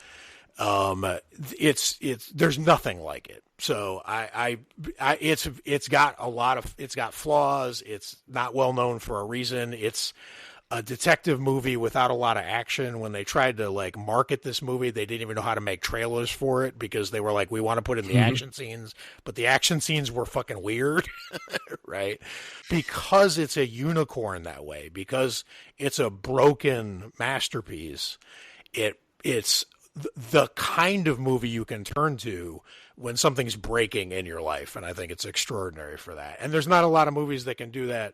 there's nothing like it. So it's got flaws. It's not well known for a reason. It's a detective movie without a lot of action. When they tried to like market this movie, they didn't even know how to make trailers for it because they were like, we want to put in the action scenes, but the action scenes were fucking weird, right? Because it's a unicorn that way, because it's a broken masterpiece. It's the kind of movie you can turn to when something's breaking in your life. And I think it's extraordinary for that. And there's not a lot of movies that can do that.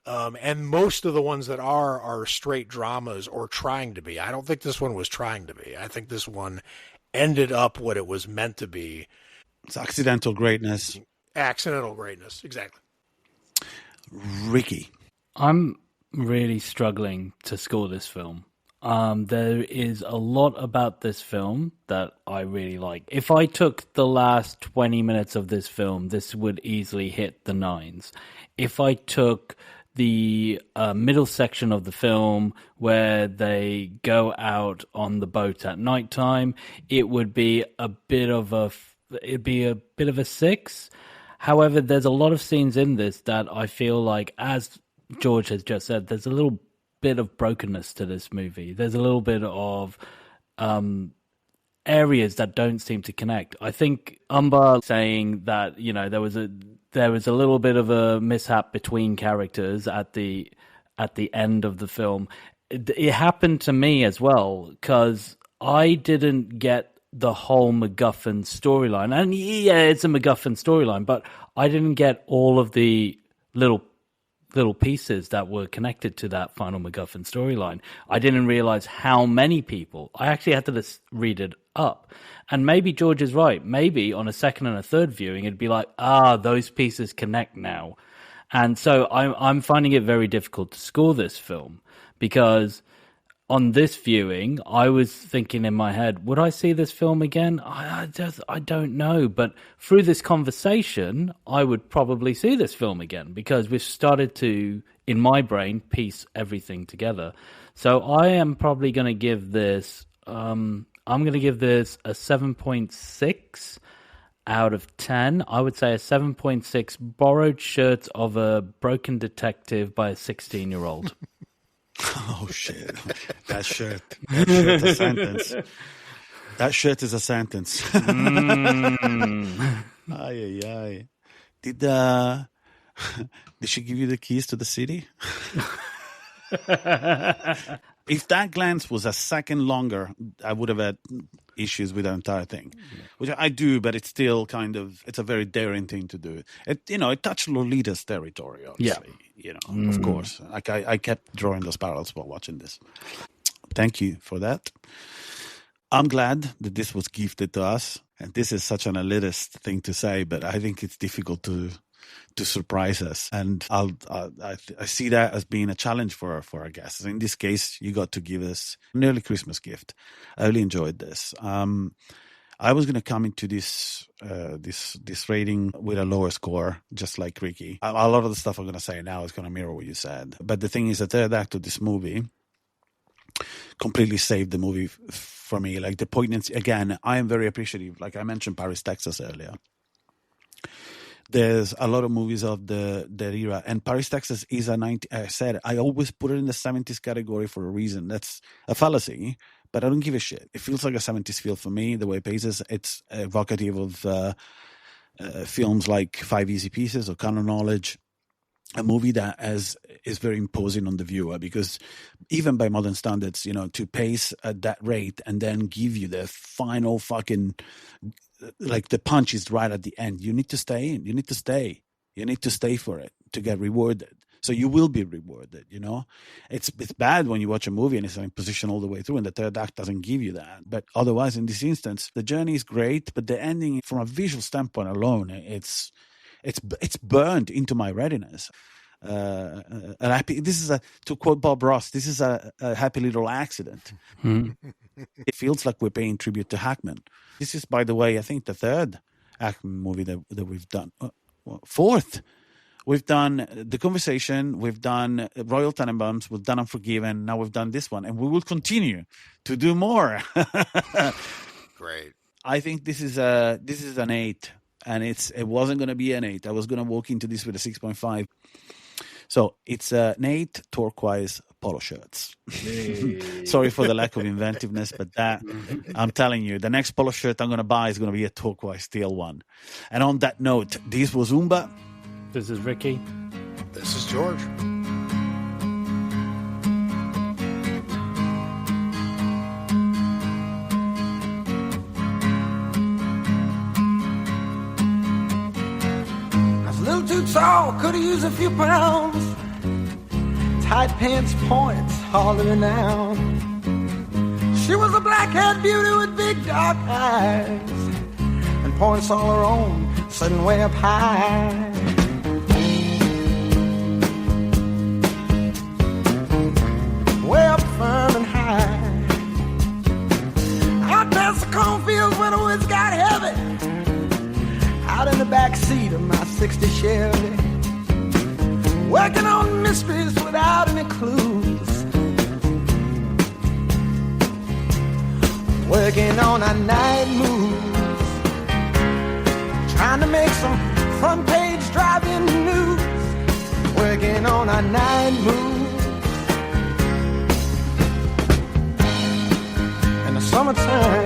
And most of the ones that are straight dramas or trying to be. I don't think this one was trying to be. I think this one ended up what it was meant to be. It's accidental greatness. Accidental greatness, exactly. Ricky. I'm really struggling to score this film. There is a lot about this film that I really like. If I took the last 20 minutes of this film, this would easily hit the 9s. If I took the middle section of the film where they go out on the boat at nighttime, it would be a bit of a 6. However, there's a lot of scenes in this that I feel like, as George has just said, there's a little bit of brokenness to this movie. There's a little bit of areas that don't seem to connect. I think Umba saying that, you know, there was a little bit of a mishap between characters at the end of the film. It happened to me as well, because I didn't get the whole MacGuffin storyline. And yeah, it's a MacGuffin storyline, but I didn't get all of the little pieces that were connected to that final MacGuffin storyline. I didn't realize how many people. I actually had to read it up. And maybe George is right. Maybe on a second and a third viewing, it'd be like, those pieces connect now. And so I'm finding it very difficult to score this film, because on this viewing, I was thinking in my head, would I see this film again? I don't know. But through this conversation, I would probably see this film again, because we've started to, in my brain, piece everything together. So I am probably going to give this, I'm going to give this a 7.6 out of 10. I would say a 7.6 borrowed shirts of a broken detective by a 16-year-old. Oh, shit. That shirt is a sentence. That shirt is a sentence. Ay. Did she give you the keys to the city? If that glance was a second longer, I would have had issues with the entire thing, which I do, but it's still kind of, it's a very daring thing to do. It touched Lolita's territory, obviously. Yeah. Of course. Like I kept drawing those parallels while watching this. Thank you for that. I'm glad that this was gifted to us, and this is such an elitist thing to say, but I think it's difficult to surprise us, and I see that as being a challenge for our guests. In this case, you got to give us an early Christmas gift. I really enjoyed this. I was going to come into this rating with a lower score, just like Ricky. A lot of the stuff I'm going to say now is going to mirror what you said. But the thing is, the third act of this movie completely saved the movie for me. Like the poignancy, again, I am very appreciative. Like I mentioned Paris, Texas earlier. There's a lot of movies of the era, and Paris, Texas is a 90. I said I always put it in the 70s category for a reason. That's a fallacy, but I don't give a shit. It feels like a 70s feel for me. The way it paces, it's evocative of films like Five Easy Pieces or Common Knowledge. A movie that is very imposing on the viewer, because even by modern standards, to pace at that rate and then give you the final fucking, like the punch is right at the end. You need to stay in. You need to stay. You need to stay for it to get rewarded. So you will be rewarded, It's bad when you watch a movie and it's in position all the way through and the third act doesn't give you that. But otherwise, in this instance, the journey is great, but the ending, from a visual standpoint alone, it's burned into my retiness. This is to quote Bob Ross, this is a happy little accident. It feels like we're paying tribute to Hackman. This is, by the way, I think the third Hackman movie that we've done. Fourth. We've done The Conversation, we've done Royal Tenenbaums, we've done Unforgiven, now we've done this one, and we will continue to do more. Great. I think this is an 8. And it wasn't going to be an 8. I was going to walk into this with a 6.5. So it's an 8 turquoise polo shirts. Hey. Sorry for the lack of inventiveness, but that, I'm telling you, the next polo shirt I'm going to buy is going to be a turquoise steel one. And on that note, this was Umba. This is Ricky. This is George. Too tall, could have used a few pounds. Tight pants points, hardly renowned. She was a black-haired beauty with big dark eyes, and points all her own, sitting way up high. Way up firm and high. Out past the cornfields when the woods got heavy. Out in the back seat of my 60 Chevy, working on mysteries without any clues. Working on our night moves, trying to make some front page driving news. Working on our night moves in the summertime.